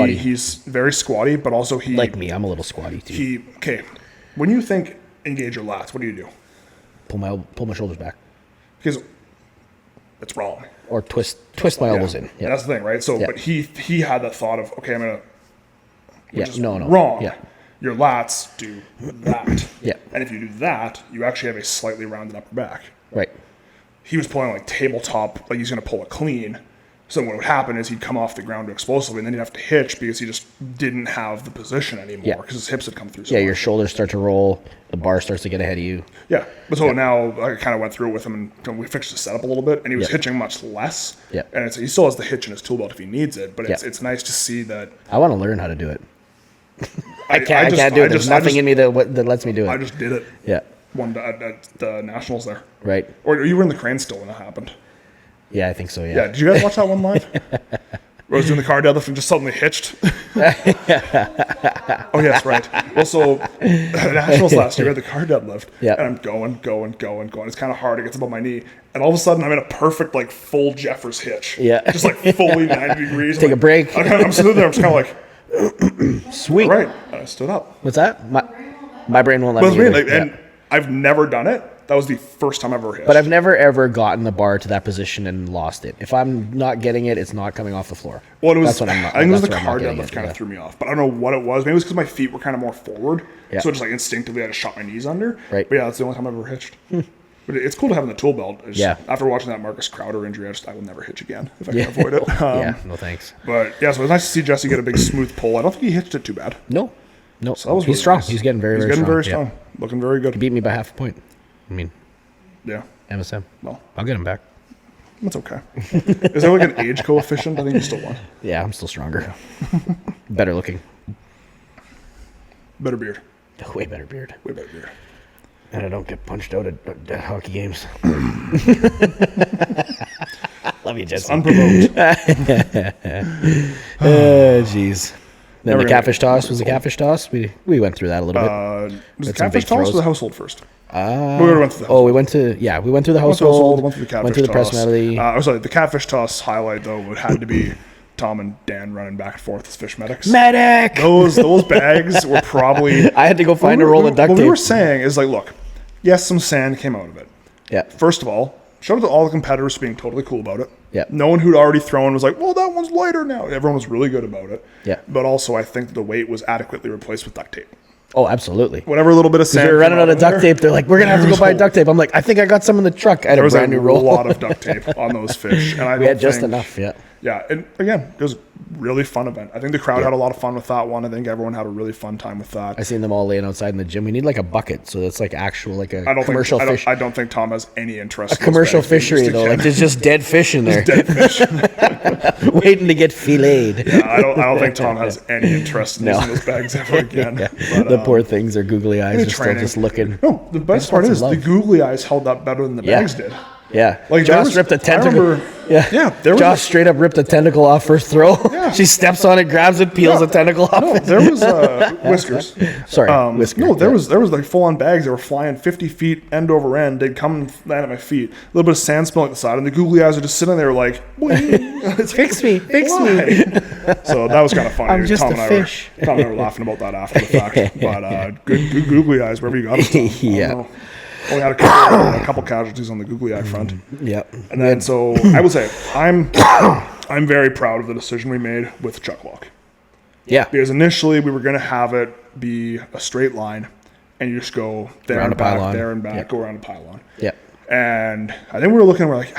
he's very squatty, but also he... Like me, I'm a little squatty too. Okay, when you think engage your lats, what do? Pull my shoulders back. Because it's wrong. Or twist my elbows in. Yeah. That's the thing, right? So, but he had that thought of, okay, I'm going to... no. Wrong. Yeah. Your lats do that. Yeah. And if you do that, you actually have a slightly rounded upper back. Right. He was pulling like tabletop, like he's going to pull a clean. So what would happen is he'd come off the ground explosively, and then he'd have to hitch because he just didn't have the position anymore because his hips had come through. Your shoulders start to roll, the bar starts to get ahead of you. Yeah, but so now I kind of went through it with him, and we fixed the setup a little bit, and he was hitching much less. Yeah, and he still has the hitch in his tool belt if he needs it, but it's nice to see that. I want to learn how to do it. I can't do it. There's nothing in me that lets me do it. I just did it. Yeah. One at the Nationals there. Right. Or you were in the crane still when that happened. Yeah, I think so, yeah. Yeah, did you guys watch that one live? Where I was doing the car deadlift and just suddenly hitched. Oh, yes, right. Well, so Nationals last year, I had the car deadlift, and I'm going. It's kind of hard. It gets above my knee. And all of a sudden, I'm in a perfect, like, full Jeffers hitch. Yeah. Just, like, fully 90 degrees. Take a break. I'm sitting there. I'm just kind of like, sweet. All right. And I stood up. What's that? My brain won't let me. And I've never done it. That was the first time I ever hitched. But I've never, ever gotten the bar to that position and lost it. If I'm not getting it, it's not coming off the floor. Well, it was, that's what I'm not, I think it was the car deadlift kind of threw me off. But I don't know what it was. Maybe it was because my feet were kind of more forward. Yeah. So just like instinctively I just shot my knees under. Right. But yeah, that's the only time I've ever hitched. But it's cool to have in the tool belt. After watching that Marcus Crowder injury, I will never hitch again if I can avoid it. No thanks. But yeah, so it was nice to see Jesse get a big smooth pull. I don't think he hitched it too bad. No. So that was he's strong. Nice. He's getting very strong. Yeah. Looking very good. He beat me by half a point. I mean, yeah. MSM. Well, I'll get him back. That's okay. Is there like an age coefficient? I think you still won. Yeah, I'm still stronger. Better looking. Better beard. Way better beard. Way better beard. And I don't get punched out at hockey games. Love you, Jesse. Unprovoked. Jeez. Then the catfish toss was the catfish toss. We went through that a little bit. Was the catfish toss or the household first? We went through the household. Went through the catfish went through the press medley. Sorry, the catfish toss highlight though would had to be Tom and Dan running back and forth as fish medics. Medic. Those bags were probably. I had to go find a roll of duct tape. What we were saying is like, look, yes, some sand came out of it. Yeah. First of all, shout out to all the competitors for being totally cool about it. Yeah. No one who'd already thrown was like, well, that one's lighter now. Everyone was really good about it. Yeah. But also, I think the weight was adequately replaced with duct tape. Oh, absolutely. Whatever little bit of sand. We were running out of duct tape. They're like, we're going to have to go buy duct tape. I'm like, I think I got some in the truck. I had a brand new roll. There was a lot of duct tape on those fish. And we had just enough, yeah. Yeah, and again, it was a really fun event. I think the crowd had a lot of fun with that one. I think everyone had a really fun time with that. I seen them all laying outside in the gym. We need like a bucket, so it's like actual like a commercial fish. I don't think Tom has any interest. A commercial fishery though, like there's just dead fish in there, dead fish, waiting to get filleted. Yeah, I don't think Tom has any interest in using those bags ever again. Yeah. But, the poor things, their googly eyes are still just looking. No, the best part is the googly eyes held up better than the bags did. Yeah, like Josh ripped a tentacle. Josh straight up ripped a tentacle off first throw. Yeah. She steps on it, grabs it, peels the tentacle off. No, there was whiskers. Sorry, whiskers. No, there was like full on bags. They were flying 50 feet end over end. They'd come and land at my feet. A little bit of sand spilling at the side, and the googly eyes are just sitting there like, fix me. So that was kind of funny. I'm just a fish. Tom and I were laughing about that after the fact. But good googly eyes wherever you got it. Yeah. Only had a couple casualties on the googly eye front. Yep. And then so I would say I'm very proud of the decision we made with chuck walk. Yeah. Because initially we were going to have it be a straight line, and you just go there and back, there and back, go around a pylon. Yeah. And I think we were looking, we're like,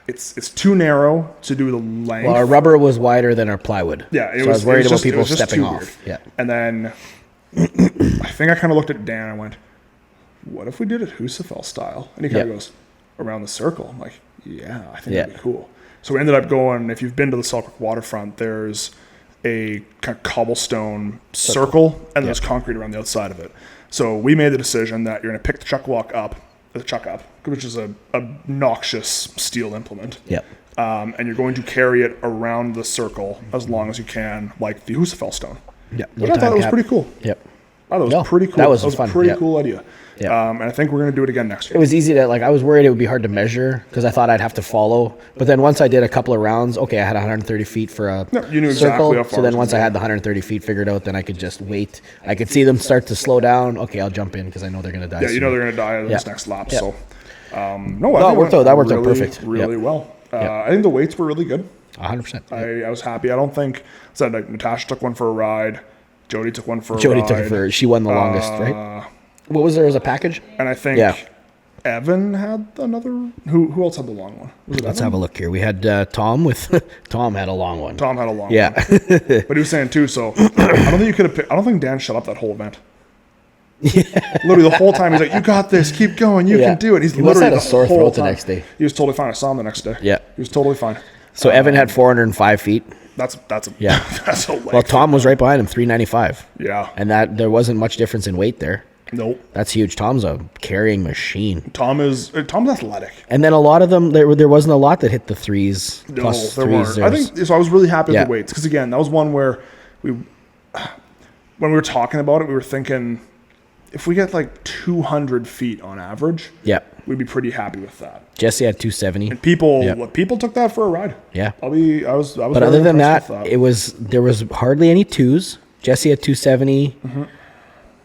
it's too narrow to do the length. Well, our rubber was wider than our plywood. Yeah. I was worried about people stepping off. Yeah. And then I think I kind of looked at Dan and went, what if we did it Husafel style? And he kind of goes, around the circle. I'm like, yeah, I think that'd be cool. So we ended up going, if you've been to the Selkirk waterfront, there's a kind of cobblestone circle, and there's concrete around the outside of it. So we made the decision that you're going to pick the chuck up, which is a noxious steel implement. Yep. And you're going to carry it around the circle as long as you can, like the Husafel stone. Yeah. Which I thought it was pretty cool. Yep. I thought it was pretty cool. That was fun. A pretty cool idea. Yeah. And I think we're going to do it again next year. It was easy to, like, I was worried it would be hard to measure because I thought I'd have to follow. But then once I did a couple of rounds, okay, I had 130 feet for a you knew circle. exactly how far. So then once I had the 130 feet figured out, then I could just wait. I could see them start to slow down. Okay, I'll jump in because I know they're going to die. Yeah, soon. you know they're going to die in this next lap. Yeah. So, That worked out perfect. Really well. I think the weights were really good. 100%. I was happy. I don't think, like Natasha took one for a ride. Jody took one for a ride. Jody took it for, she won the longest, right? What was there as a package? And I think Evan had another. Who else had the long one? Was it Let's Evan? have a look here. We had Tom with Tom had a long one. Tom had a long one. Yeah. But he was saying too, so I don't think you could have I don't think Dan shut up that whole event. Yeah. Literally the whole time he's like, "You got this, keep going, you can do it." He's literally had a sore throat the next day. He was totally fine. I saw him the next day. Yeah. He was totally fine. So Evan had 405 feet. That's a leg. Well, Tom was right behind him, 395. Yeah. And that there wasn't much difference in weight there. Nope. That's huge. Tom's a carrying machine. Tom's athletic. And then a lot of them, there wasn't a lot that hit the threes. No, plus there threes. weren't. I think so. I was really happy with Yeah. the weights because again, that was one where when we were talking about it, we were thinking if we get like 200 feet on average, we'd be pretty happy with that. Jesse had 270. And people took that for a ride. Yeah. I was. But other than that, there was hardly any twos. Jesse had 270. Mm-hmm.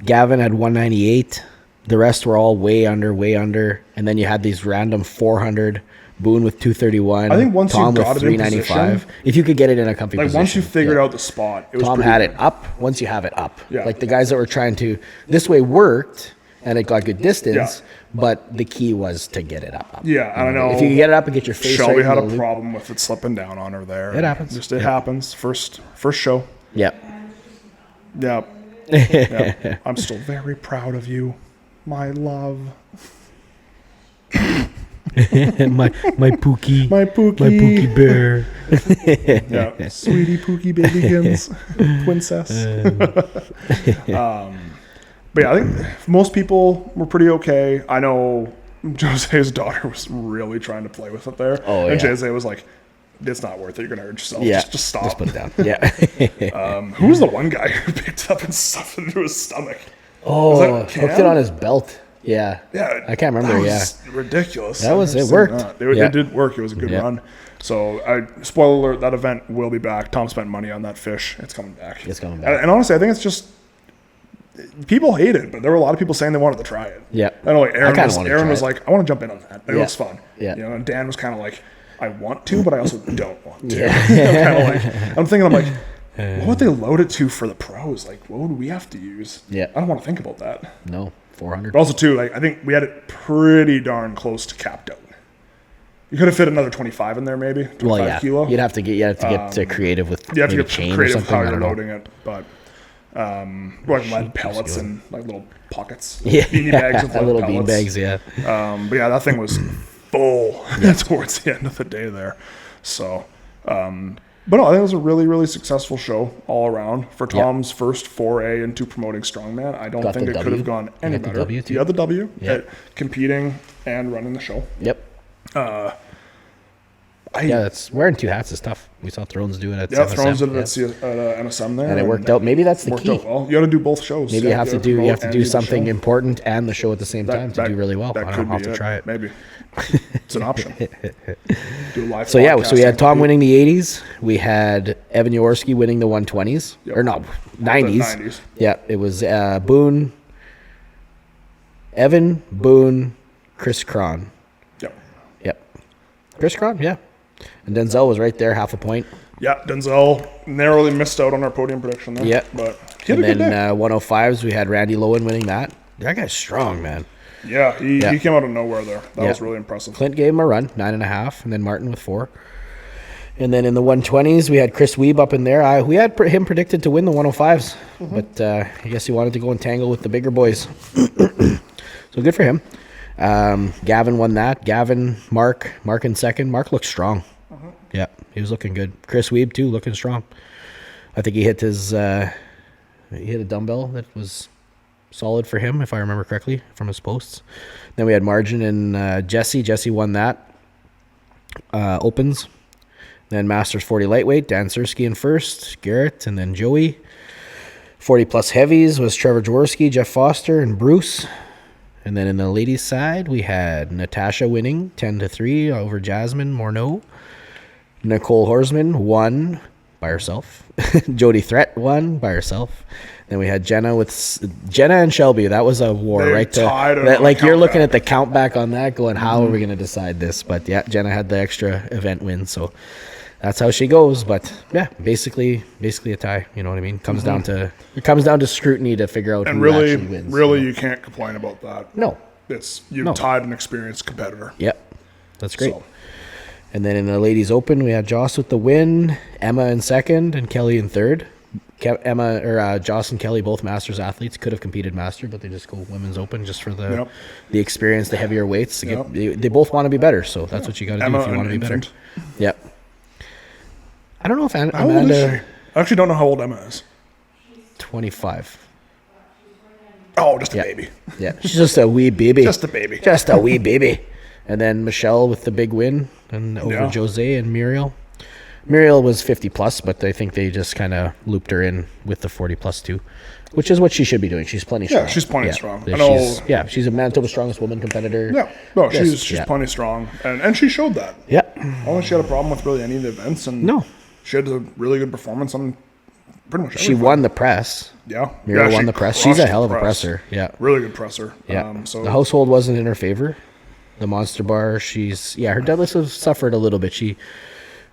Gavin had 198. The rest were all way under. And then you had these random 400. Boone with 231. I think once Tom you got with it in 395. position, if you could get it in a comfy position. Once you figured out the spot, it was Tom had it up. Once you have it up. Yeah. Like the guys that were trying to, this way worked and it got good distance, but the key was to get it up. Yeah, I don't know. If you could get it up and get your face Shelby right had a problem with it slipping down on her there. It happens. It happens. First show. Yep. Yep. Yep. I'm still very proud of you, my love. my Pookie. My Pookie. My Pookie bear. Yeah. Sweetie Pookie Babykins. Princess. But yeah, I think most people were pretty okay. I know Jose's daughter was really trying to play with it there. Oh, and yeah. Jose was like, "It's not worth it. You're going to hurt yourself. Yeah. Just stop. Just put it down." Yeah. Who was the one guy who picked it up and stuffed it into his stomach? Oh, hooked it on his belt. Yeah. Yeah. I can't remember. That was ridiculous. It worked. It did work. It was a good run. So, spoiler alert, that event will be back. Tom spent money on that fish. It's coming back. And honestly, I think it's just, people hate it, but there were a lot of people saying they wanted to try it. Yeah. I know, like Aaron was like, "I want to jump in on that. It looks fun." Yeah. You know, and Dan was kind of like, "I want to, but I also don't want to." Yeah. I'm like, what would they load it to for the pros? Like, what would we have to use? Yeah. I don't want to think about that. No, 400. But also, too, like, I think we had it pretty darn close to capped out. You could have fit another 25 in there, maybe 25 kilo. You'd have to get creative with you have to get chain creative or with how something. you're loading it, but like lead pellets and like little pockets, Yeah, beanie bags with little pellets. bean bags. Yeah. But yeah, that thing was full towards the end of the day there. So, but no, I think it was a really, really successful show all around for Tom's first foray into promoting Strongman. I don't think it could have gone any better. You had the W at competing and running the show. Yep. That's wearing two hats is tough. We saw Thrones do it at MSM. Thrones did it at MSM there, and it worked out. Maybe that's the key. Out well. You got to do both shows. Maybe you have to do something important and the show at the same time to do really well. That I'll have to try it. Maybe it's an option. Do a live. So we had Tom winning the 80s. We had Evan Jaworski winning the 120s or no 90s. Yeah, it was Boone, Evan, Boone, Chris Cron. Yep. Chris Cron, yeah. And Denzel was right there, half a point. Yeah, Denzel narrowly missed out on our podium prediction there. Yeah. But he had a good day. 105s, we had Randy Lowen winning that. That guy's strong, man. Yeah, he came out of nowhere there. That was really impressive. Clint gave him a run, 9.5, and then Martin with 4. And then in the 120s, we had Chris Weeb up in there. We had him predicted to win the 105s, but I guess he wanted to go and tangle with the bigger boys. So good for him. Gavin won that. Gavin, Mark in second. Mark looked strong. Yeah, he was looking good. Chris Weeb too, looking strong. I think he hit his he hit a dumbbell that was solid for him, if I remember correctly, from his posts. Then we had Margin and Jesse. Jesse won that. Opens. Then Masters 40 lightweight. Dan Sersky in first. Garrett, and then Joey. 40 plus heavies was Trevor Jaworski, Jeff Foster, and Bruce. And then in the ladies' side, we had Natasha winning 10-3 over Jasmine Morneau. Nicole Horsman won by herself. Jody Threat won by herself. Then we had Jenna and Shelby. That was a war right there. Like you're looking at the count back on that, going, how are we going to decide this? But yeah, Jenna had the extra event win, so that's how she goes. But yeah, basically a tie. You know what I mean? It comes down to scrutiny to figure out who actually wins. Really, you can't complain about that. No, you've tied an experienced competitor. Yep, that's great. So. And then in the ladies' open, we had Joss with the win, Emma in second, and Kelly in third. Joss and Kelly, both Masters athletes, could have competed Master, but they just go Women's Open just for the experience, the heavier weights. They both want to be better, so that's what you got to do if you want to be better. Yep. I don't know if Amanda... I actually don't know how old Emma is. 25. Oh, just a baby. Yeah, she's just a wee baby. Just a baby. Just a wee baby. And then Michelle with the big win and over Jose and Muriel. Muriel was 50 plus, but I think they just kind of looped her in with the 40 plus too, which is what she should be doing. She's plenty strong. Yeah, she's plenty strong. She's a Manitoba strongest woman competitor. Yeah, no, she's plenty strong, and she showed that. Yeah. I don't think she had a problem with really any of the events, and she had a really good performance on pretty much everything. She won the press. Yeah. Muriel won the press. She's a hell of a presser. Yeah. Really good presser. Yeah. So the household wasn't in her favor. The Monster Bar, her deadlifts have suffered a little bit.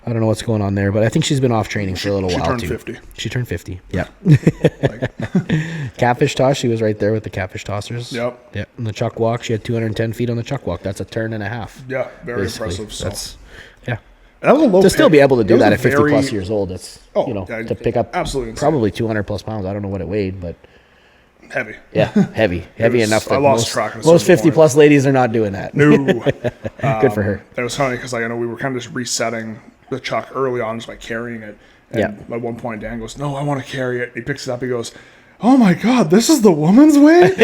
I don't know what's going on there, but I think she's been off training for a little while too. She turned 50. Yeah. Catfish toss, she was right there with the catfish tossers. Yep. Yeah. And the chuck walk, she had 210 feet on the chuck walk. That's a turn and a half. Yeah, very impressive. So. That's that was a low to still be able to do that at 50 plus years old. It's to pick up absolutely probably 200 plus pounds. I don't know what it weighed, but heavy. Yeah, heavy enough that lost track of most 50 plus ladies are not doing that. No. Good for her. It was funny because I know we were kind of just resetting the chuck early on just by carrying it. And at one point, Dan goes, "No, I want to carry it." He picks it up. He goes, "Oh my God, this is the woman's weight?"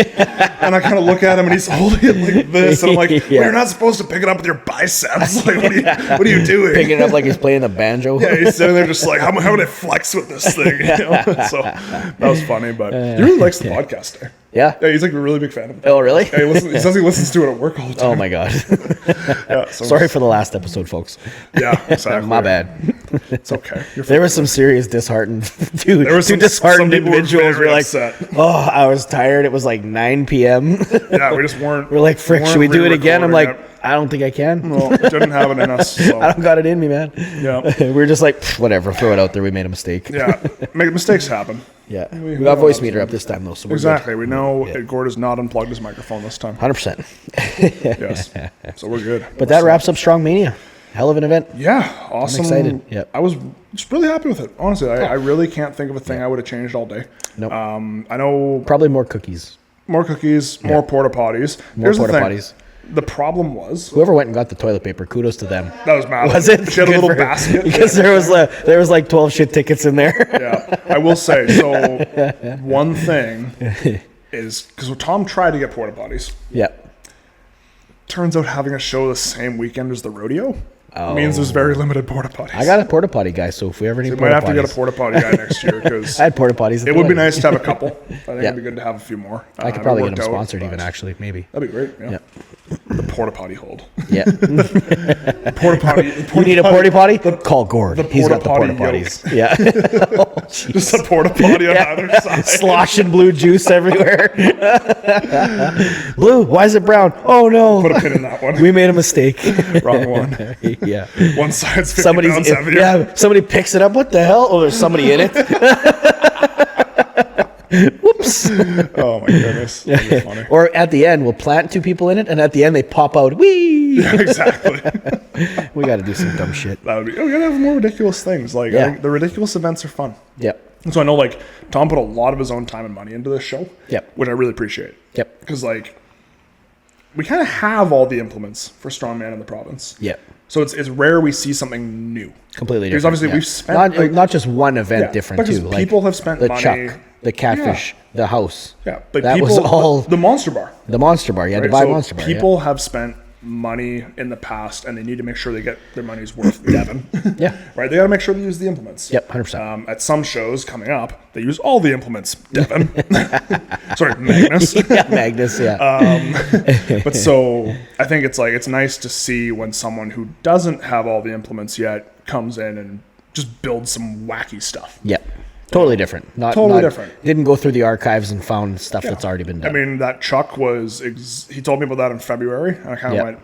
And I kind of look at him, and he's holding it like this. And I'm like, well, "You're not supposed to pick it up with your biceps. Like, what are you doing?" Picking it up like he's playing the banjo. Yeah, he's sitting there just like, how would I flex with this thing? So that was funny, but he really likes the podcast there. Yeah? Yeah, he's like a really big fan of it. Oh, really? Yeah, he says he listens to it at work all the time. Oh, my God. So sorry for the last episode, folks. Yeah, exactly. My bad. It's okay. There was some serious disheartened, disheartened individuals were like, "Oh, I was tired. It was like 9 p.m. Yeah, we just weren't. We're like, "Frick, should we do it again?" I'm like, "I don't think I can. Well, didn't have it in us. So. I don't got it in me, man." Yeah. We're just like, whatever, throw it out there. We made a mistake. Yeah, mistakes happen. Yeah, we got voice meter up this time though. So exactly, we know Gord has not unplugged his microphone this time. 100%. Yes, so we're good. But that wraps up Strongmania. Hell of an event. Yeah, awesome. I'm excited. Yep. I was just really happy with it. Honestly, I really can't think of a thing I would have changed all day. Nope. I know probably more cookies. More porta potties. More porta potties. The problem was whoever went and got the toilet paper. Kudos to them. That was mad. Was it? She had a little basket because there was like 12 shit tickets in there. Yeah, I will say. So one thing is because Tom tried to get porta potties. Yeah. Turns out having a show the same weekend as the rodeo means there's very limited porta potties. I got a porta potty guy, so if we ever need porta potties, we might have to get a porta potty guy next year because I had porta potties. It would be nice to have a couple. I think it'd be good to have a few more. I could probably get them sponsored, even actually, maybe. That'd be great. Yeah. The porta potty hold. Yeah. Porta potty. You need a porta potty? Call Gord. He's got the porta potties. Yeah. Just a porta potty on either side. Sloshing blue juice everywhere. Blue. Why is it brown? Oh no. Put a pin in that one. We made a mistake. Wrong one. Yeah. One side's 50 pounds heavier. Yeah. Somebody picks it up. What the hell? Oh, there's somebody in it. Whoops. Oh my goodness. That'd be funny. Or at the end, we'll plant 2 people in it, and at the end they pop out. Whee! Yeah, exactly. We got to do some dumb shit. That would be. We got to have more ridiculous things. Like I think the ridiculous events are fun. Yep. And so I know like Tom put a lot of his own time and money into this show. Yep. Which I really appreciate. Yep. Because like we kind of have all the implements for Strongman in the province. Yep. So it's rare we see something new. Completely different. Because obviously we've spent not just one event different too. Like people have spent the money. Chuck, the catfish, the house. Yeah, but that people, was all the Monster Bar. The Monster Bar. You had to buy Monster Bar. People have spent money in the past, and they need to make sure they get their money's worth Devon. Yeah. Right? They got to make sure they use the implements. Yep, 100%. At some shows coming up, they use all the implements Devon. Sorry, Magnus. Yeah, Magnus, yeah. But so I think it's nice to see when someone who doesn't have all the implements yet comes in and just builds some wacky stuff. Yep. Totally different. Totally different. Didn't go through the archives and found stuff that's already been done. I mean, that Chuck he told me about that in February, and I kind of went,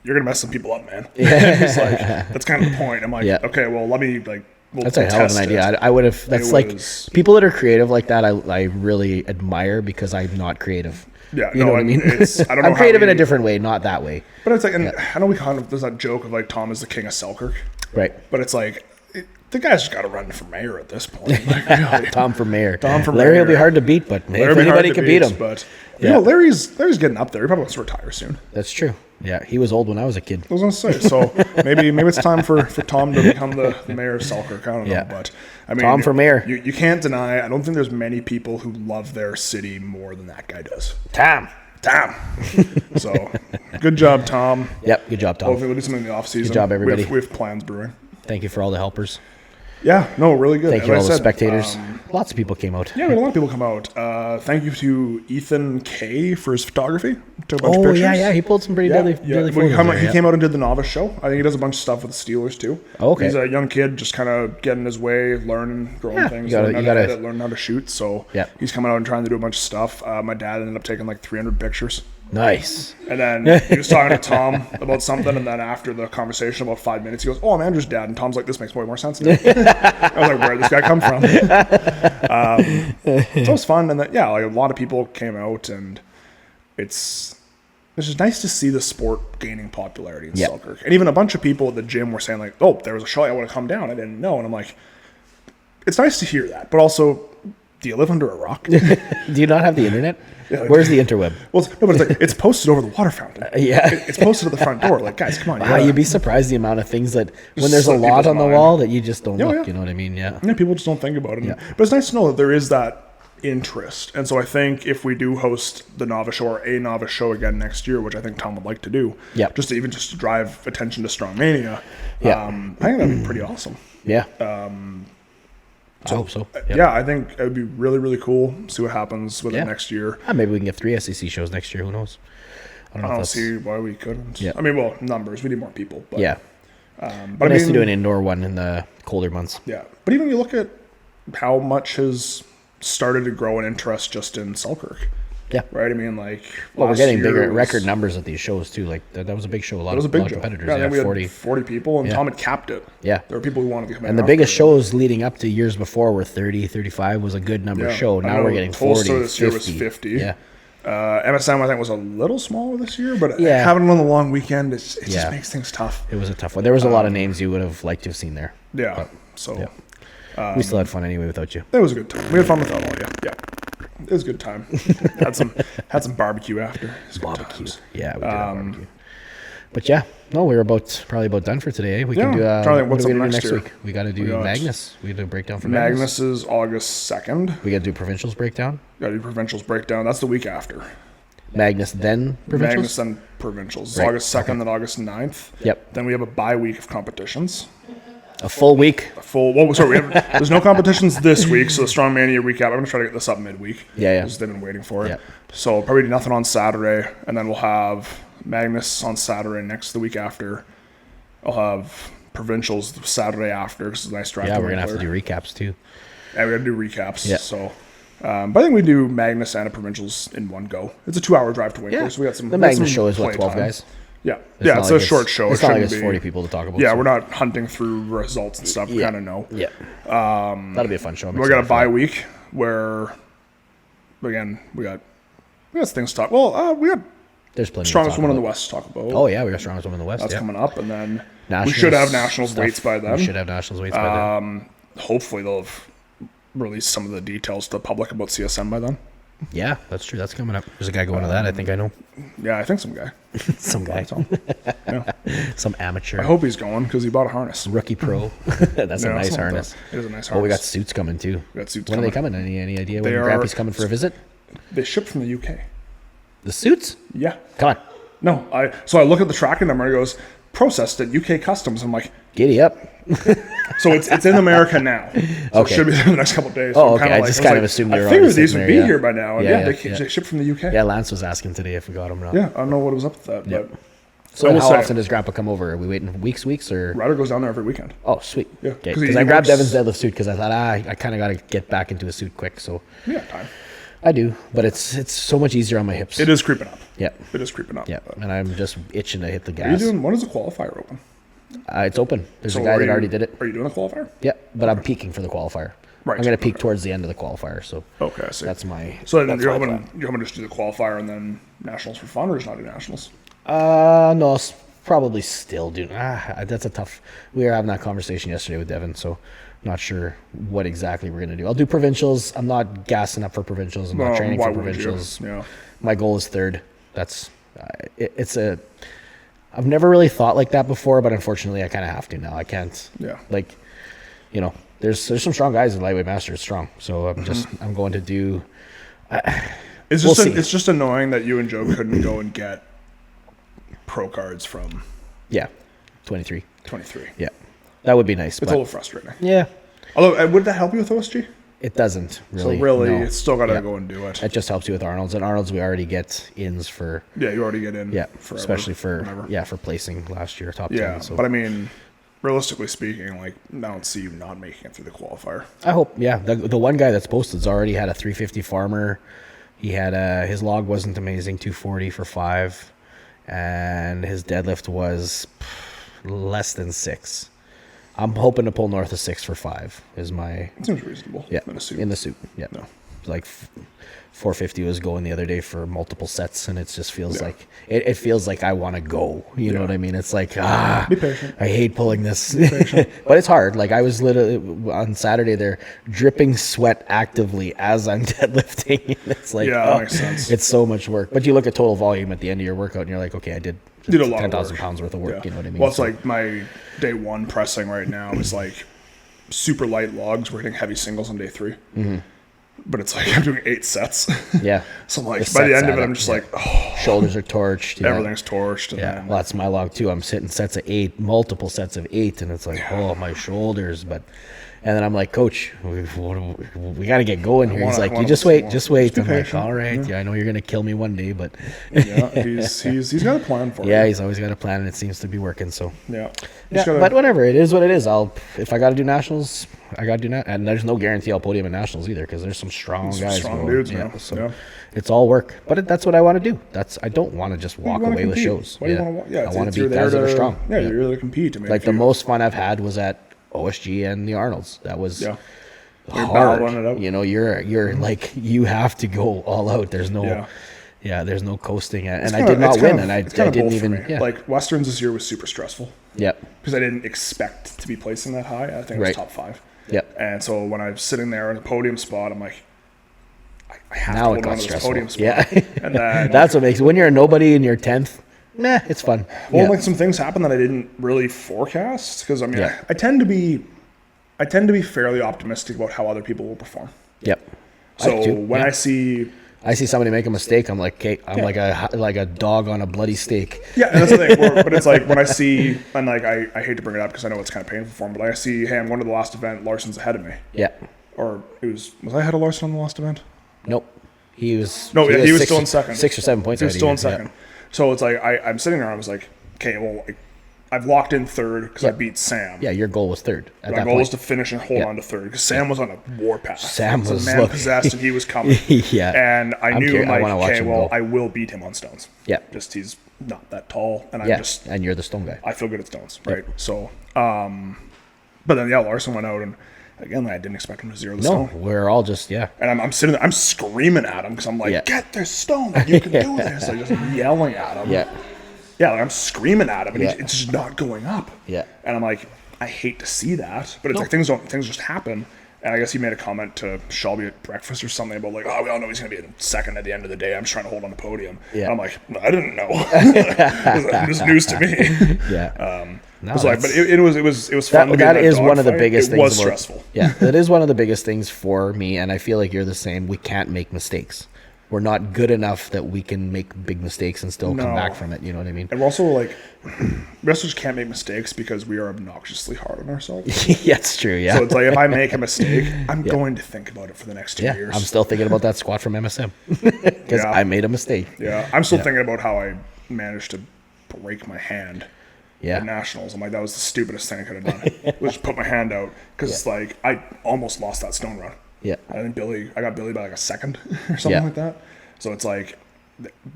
"You're gonna mess some people up, man." He's like, "That's kind of the point." I'm like, "Okay, well, let me we'll that's a hell of an idea. I would have. That's people that are creative like that. I really admire because I'm not creative. Yeah, you know what I mean. I don't know. I'm creative in a different way, not that way. But it's like, and I know we kind of there's that joke of like Tom is the king of Selkirk, right? But it's like. The guy's just got to run for mayor at this point. Like, really. Tom for mayor. Larry will be hard to beat, but if anybody can beat him. But Larry's getting up there. He probably wants to retire soon. That's true. Yeah, he was old when I was a kid. I was going to say, so maybe it's time for Tom to become the mayor of Selkirk. I don't know, but I mean, Tom for mayor. You can't deny. I don't think there's many people who love their city more than that guy does. Tom. So, good job, Tom. Yep, good job, Tom. Hopefully we'll do something in the off season. Good job, everybody. We have plans brewing. Thank you for all the helpers. Yeah, no, really good. Thank you all the spectators. Lots of people came out. Yeah, we had a lot of people come out. Thank you to Ethan K for his photography. Took a bunch of pictures. Yeah, he pulled some pretty deadly photos He came out and did the novice show. I think he does a bunch of stuff with the Steelers too. Oh, okay. He's a young kid, just kind of getting his way, learning, growing things, learning how to shoot. So he's coming out and trying to do a bunch of stuff. My dad ended up taking like 300 pictures. Nice. And then he was talking to Tom about something, and then after the conversation, about 5 minutes, he goes, "Oh, I'm Andrew's dad." And Tom's like, "This makes way more sense now." I was like, "Where'd this guy come from?" So it was fun, and a lot of people came out, and it's just nice to see the sport gaining popularity in Selkirk. And even a bunch of people at the gym were saying like, "Oh, there was a show. I want to come down. I didn't know." And I'm like, it's nice to hear that, but also, do you live under a rock? Do you not have the internet? Yeah, where's the interweb? Well, but it's like it's posted over the water fountain. It's posted at the front door. Like, guys, come on. You'd be surprised the amount of things that when there's a lot on the wall that you just don't look. You know what I mean? Yeah. Yeah, people just don't think about it. Yeah. But it's nice to know that there is that interest. And so I think if we do host the novice show or a novice show again next year, which I think Tom would like to do, just to drive attention to Strongmania, I think that'd be pretty awesome. Yeah. I hope so. Yeah, I think it would be really, really cool. See what happens with it next year. Maybe we can get 3 SEC shows next year. Who knows? I don't see why we couldn't. Yeah. I mean, numbers. We need more people. But, but nice to do an indoor one in the colder months. Yeah. But even you look at how much has started to grow in interest just in Selkirk. Yeah. Right? I mean, we're getting bigger record numbers at these shows, too. Like, that was a big show. A lot of competitors. Yeah, we had 40 people, and Tom had capped it. Yeah. There were people who wanted to come in. And the biggest shows leading up to years before were 30, 35 was a good number show. Now we're getting 40, this 50. Year was 50. Yeah. MSM, I think, was a little smaller this year, but having it on the long weekend, it just makes things tough. It was a tough one. There was a lot of names you would have liked to have seen there. Yeah. We still had fun anyway without you. It was a good time. We had fun without all you. Yeah. It was a good time. had some barbecue after. Barbecue. Yeah, we did have barbecue. But we're probably about done for today. We can do what's up next week. We got to do Magnus. We do a breakdown for Magnus. Magnus is August 2nd. We got to do provincials breakdown. Got to do provincials breakdown. That's the week after. Magnus then provincials. Magnus then provincials. Right. August 2nd and August 9th. Yep. Then we have a bye week of competitions. A full week. There's no competitions this week, so the Strongmania recap. I'm going to try to get this up midweek. Yeah. Because they've been waiting for it. Yeah. So probably nothing on Saturday, and then we'll have Magnus on Saturday the week after. I'll have provincials the Saturday after because it's a nice drive. Yeah, we're going to have to do recaps too. Yeah, we got to do recaps. Yeah. So, but I think we do Magnus and a provincials in one go. It's a 2-hour drive to Winkler, so we got some. The Magnus show is 12 guys. Yeah, it's a short show. It's not like it's 40 people to talk about. Yeah, we're not hunting through results and stuff. We kind of know. Yeah. That'll be a fun show. We got a bye week where, again, we got things to talk. Well, we got there's plenty. Strongest Woman in the West to talk about. Oh yeah, we got Strongest Woman in the West. That's coming up, and then we should have Nationals weights by then. Hopefully they'll have released some of the details to the public about CSM by then. Yeah, that's true. That's coming up. There's a guy going to that. I think I know. Yeah, I think some guy. Some guy. Some amateur. I hope he's going because he bought a harness. Rookie pro. That's a nice harness. It is a nice harness. Well, we got suits coming too. When are they coming? Any idea when Grappy's coming for a visit? They ship from the UK. The suits? Yeah. Come on. No, so I look at the tracking number and it goes, processed at UK Customs. I'm like, Giddy up. so it's in America now. So Okay. it should be there in the next couple of days. Oh, So okay. I just kind of assumed they were I figured already these sitting would be there, here by now. And Yeah, they ship from the UK. Yeah, Lance was asking today if we got them or not. Yeah, I don't know what was up with that. Yep. But So I will how say, often does Grandpa come over? Are we waiting weeks, or? Ryder goes down there every weekend. Oh, sweet. Yeah, Okay. 'cause he Because I grabbed works- Devin's deadlift suit because I thought, I kind of got to get back into a suit quick. So Yeah, time. I do, but it's so much easier on my hips. It is creeping up. Yeah. It is creeping up. Yeah, But and I'm just itching to hit the Are you gas. doing, when is the qualifier open? It's open. There's So a guy are that you- already did it. Are you doing a qualifier? Yeah, but I'm peaking for the qualifier. Right, I'm going to peak okay. towards the end of the qualifier. So Okay, I see. that's my. So then that's you're my hoping, plan. you're hoping to just do the qualifier and then nationals for fun, or just not do nationals? No, probably still do. That's a tough. We were having that conversation yesterday with Devin, so not sure what exactly we're gonna do. I'll do provincials. I'm not gassing up for provincials. I'm not training why for wouldn't you? provincials. Yeah. My goal is third. That's it's a. I've never really thought like that before, but unfortunately, I kind of have to now. I can't. Yeah. Like, there's some strong guys in lightweight master. It's strong, so I'm going to do. It's We'll just see. it's just annoying that you and Joe couldn't go and get pro cards from Yeah, 23. 23. Yeah, that would be nice. It's a But little frustrating. yeah, Although, would that help you with OSG? it doesn't really. So really, no. it's still got to Yeah. go and do it. It just helps you with Arnold's, and Arnold's we already get ins for Yeah, you already get in. Forever, especially for whenever. for placing last year top Yeah, 10. So but I mean, realistically speaking, like I don't see you not making it through the qualifier. I hope the one guy that's posted's already had a 350 farmer. He had his log wasn't amazing, 240 for 5, and his deadlift was less than 6. I'm hoping to pull north of 6 for 5 is my It seems reasonable. yeah In a suit. in the suit. Yeah, No. like 450 was going the other day for multiple sets, and it just feels Yeah. like it feels like I want to go. You know Yeah. what I mean? It's like Be patient. I hate pulling this, but it's hard. Like I was literally on Saturday there, dripping sweat actively as I'm deadlifting. It's like Yeah, that makes sense. It's so much work. But you look at total volume at the end of your workout, and you're like, okay, I did Did a lot of 10,000 work. pounds worth of work. Yeah. You know what I mean? Well, it's So- like my day one pressing right now is like super light logs. We're hitting heavy singles on day 3. Mm-hmm. But it's like I'm doing 8 sets. yeah. So I'm like, The by the sets end of add it, I'm up, just yeah. like, oh, Shoulders are torched. Yeah. everything's torched. And Yeah, then, well, that's my log too. I'm sitting sets of 8, multiple sets of 8, and it's like, oh, my shoulders. And then I'm like, Coach, we got to get going here. He's wanna- like, wanna- you just wait. be I'm like, patient. all right. Yeah, I know you're gonna kill me one day, but yeah, he's got a plan for yeah, it. he's always got a plan, and it seems to be working. So Yeah. yeah, but whatever, it is what it is. If I got to do nationals, I got to do that, and there's no guarantee I'll podium at nationals either because there's some strong guys, strong going. dudes yeah, now. So Yeah. it's all work, but that's what I want to do. I don't want to just walk You wanna away with compete. shows. Why do you wanna, I want to you're beat there guys that are to- strong. Yeah, you're there to compete. I mean, Like if the you- most fun I've had was at OSG and the Arnolds. That was Yeah. You're hard. battling it out. You know, you're like you have to go all out. There's no, Yeah. there's no coasting. And It's I kinda- did not it's win, kind of- and it's kind I of didn't both for even. me. Yeah, Like Westerns this year was super stressful yep, because I didn't expect to be placing that high. I think it was Right. top 5. yep. And so when I was sitting there in the podium spot, I'm like, I have Now to it hold got on to this stressful. podium spot. Yeah, And then, that's what makes it. When you're a nobody and you're 10th, nah, it's fun. well, yeah. like some things happen that I didn't really forecast because I mean, Yeah. I tend to be fairly optimistic about how other people will perform. Yep. So do, when yeah. I see I see somebody make a mistake, I'm like, okay, I'm like a dog on a bloody steak. Yeah, and that's the thing. But it's like when I see, and like I hate to bring it up because I know it's kind of painful for him, but I see, hey, I'm going to the last event. Larson's ahead of me, Yeah. or was I ahead of Larson on the last event? Nope. He was. No, he was six- still in second. 6 or 7 points. He was ahead still of in you, yeah. second. So it's like I'm sitting there. and I was like, okay, well, I've locked in third because I beat Sam. Yeah, your goal was third at My that goal point. was to finish and hold on to third because Sam was on a warpath. Sam He was a man look- possessed and he was coming. Yeah. And I I'm knew curious- I like, wanna watch okay, him well, go. I will beat him on stones. Yeah. Just he's not that tall, and Yeah, I'm just and you're the stone guy. I feel good at stones, right? So, but then yeah, Larson went out, and again, I didn't expect him to zero the No, stone. we're all just And I'm sitting there, I'm screaming at him because I'm like, Yeah. get this stone, like, you can do this. Like just yelling at him. Yeah. Yeah, like I'm screaming at him, and Yeah. it's just not going up. Yeah. And I'm like, I hate to see that, but it's like things just happen. And I guess he made a comment to Shelby at breakfast or something about like, oh, we all know he's going to be in second at the end of the day. I'm just trying to hold on the podium. Yeah. And I'm like, I didn't know. It was news to me. Yeah. No, It was like, but that's- it was fun. to be in that is one of the dogfight. biggest it things. was about- stressful. Yeah, that is one of the biggest things for me, and I feel like you're the same. We can't make mistakes. we're not good enough that we can make big mistakes and still come back from it. You know what I mean? And we're also like, wrestlers can't make mistakes because we are obnoxiously hard on ourselves. Yeah, it's true. Yeah. So it's like, if I make a mistake, I'm going to think about it for the next 2 years. I'm still thinking about that squat from MSM because I made a mistake. Yeah. I'm still thinking about how I managed to break my hand at nationals. I'm like, that was the stupidest thing I could have done. Was just put my hand out because it's like, I almost lost that stone run. Yeah. I got Billy by like a second or something like that. So it's like,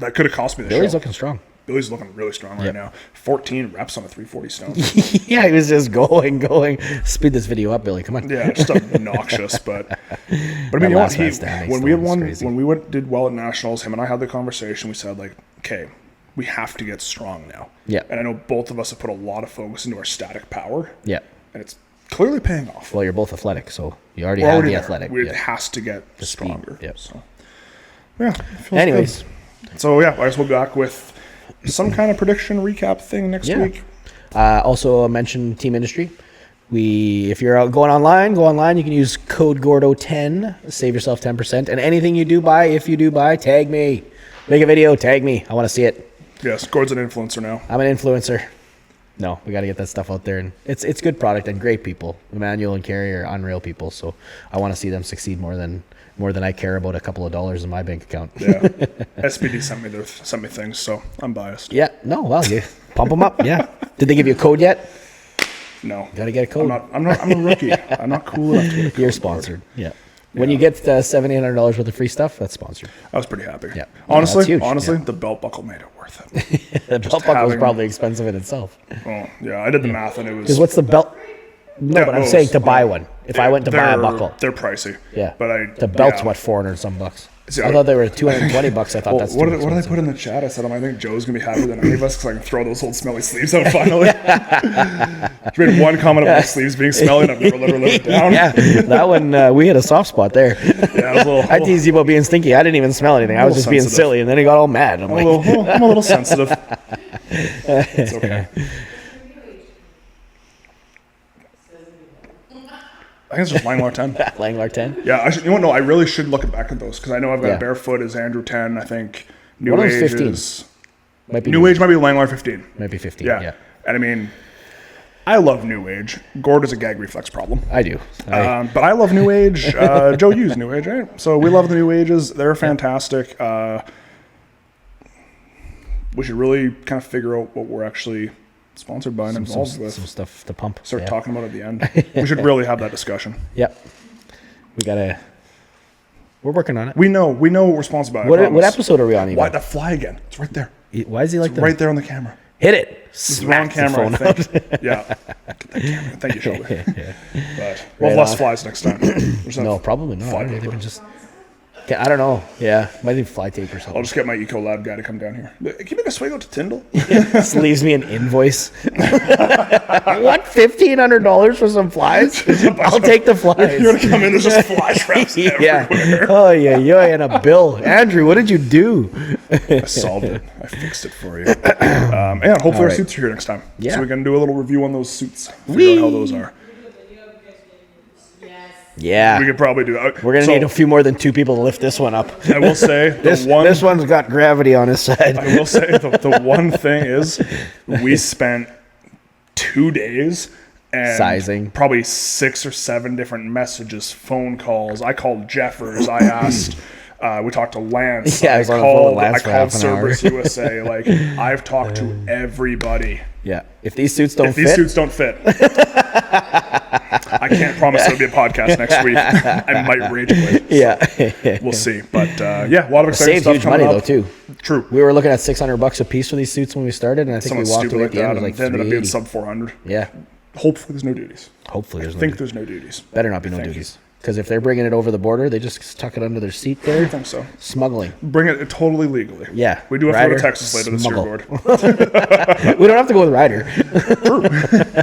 that could have cost me the Billy's show. looking strong. Billy's looking really strong right now. 14 reps on a 340 stone. Yeah, he was just going. Speed this video up, Billy. Come on. Yeah, just obnoxious. But I mean, you know what? When we did well at nationals, him and I had the conversation. We said like, okay, we have to get strong now. Yeah. And I know both of us have put a lot of focus into our static power. Yeah. And it's clearly paying off. Well, you're both athletic, so you already have the athletic. It has to get stronger. Yep. So, yeah. Anyways. Good. So, yeah, I guess we'll be back with some kind of prediction recap thing next week. Also, mention Team Industry. If you're going online, you can use code GORDO10, save yourself 10%. And anything you do buy, if you do buy, tag me. Make a video, tag me. I want to see it. Yes, Gord's an influencer now. I'm an influencer. No, we got to get that stuff out there, and it's good product and great people. Emmanuel and Carrie are unreal people, so I want to see them succeed more than I care about a couple of dollars in my bank account. Yeah, SPD sent me things, so I'm biased. Yeah, no, well, you pump them up. Yeah, did they give you a code yet? No, got to get a code. I'm a rookie. I'm not cool enough to get a code. You're sponsored. Yeah. When you get $700-800 worth of free stuff, that's sponsored. I was pretty happy. Yeah. Honestly, the belt buckle made it worth it. The belt buckle was probably expensive in itself. Oh, yeah. I did the math and it was... Because what's the belt? No, but I'm saying to buy one. If I went to buy a buckle. They're pricey. Yeah. But the belt's what, $400 some bucks? See, I thought they were $220. I thought that's what did I put in the chat? I said, I think Joe's going to be happier than any of us because I can throw those old smelly sleeves out finally. Just made one comment about the sleeves being smelly and I've never let her live it down. Yeah, that one, we had a soft spot there. Yeah, I teased you about being stinky. I didn't even smell anything. I was just being silly, and then he got all mad. I'm a little sensitive. It's okay. I think it's just Langlar 10. Langlar 10? Yeah, I really should look back at those because I know I've got Bearfoot as Andrew 10. I think New Age 15. is... New Age might be Langlar 15. Might be 15, yeah. And I mean, I love New Age. Gord is a gag reflex problem. I do. But I love New Age. Joe used New Age, right? So we love the New Ages. They're fantastic. We should really kind of figure out what we're actually... sponsored by and involved with. Some stuff to pump. Start talking about it at the end. We should really have that discussion. Yep. We're working on it. We know what we're sponsored by. What episode are we on even? Why the fly again? It's right there. Why is he like that? Right there on the camera. Hit it. It's the wrong camera, I think. Yeah. Get that camera. Thank you, Shelby. But we'll have less flies next time. No, probably not. Fly paper. I don't know. Yeah, might need fly tape or something. I'll just get my Ecolab guy to come down here. Can you make a swing out to Tyndall? Just leaves me an invoice. What, $1,500 for some flies? I'll take the flies. You're gonna come in. There's just fly traps everywhere. Oh yeah, and a bill. Andrew, what did you do? I solved it. I fixed it for you. And hopefully our suits are here next time. Yeah. So we can do a little review on those suits. Figure out how those are. Yeah. We could probably do that. We're going to need a few more than 2 people to lift this one up. I will say, this one's got gravity on his side. I will say, the one thing is, we spent 2 days and sizing. Probably 6 or 7 different messages, phone calls. I called Jeffers. I asked... we talked to Lance. Yeah, I called Cerberus USA. Like, I've talked to everybody. Yeah. If these suits don't fit, I can't promise there'll be a podcast next week. I might rage quit. So Yeah. we'll see. But a lot of exciting saved stuff huge coming money up. though too. True. We were looking at $600 a piece for these suits when we started, and I think Someone we walked stupid away like at the end that, with like and they ended up being 380. sub 400. Yeah. Hopefully there's no duties. Hopefully there's no duties. Better not be no duties. Because if they're bringing it over the border, they just tuck it under their seat there. I think so. Smuggling. Bring it totally legally. Yeah. We do have to go to Texas later this year, Gord. We don't have to go with Ryder. True.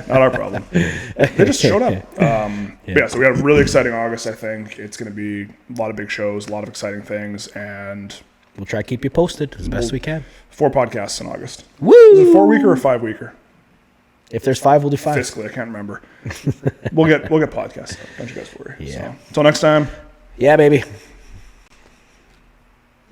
Not our problem. They just showed up. So we got a really exciting August, I think. It's going to be a lot of big shows, a lot of exciting things, and... We'll try to keep you posted as best we can. 4 podcasts in August. Woo! Is it 4-weeker or 5-weeker? If there's 5, we'll do 5. Fiscally, I can't remember. We'll get podcasts. Don't you guys worry. Yeah. So, until next time. Yeah, baby.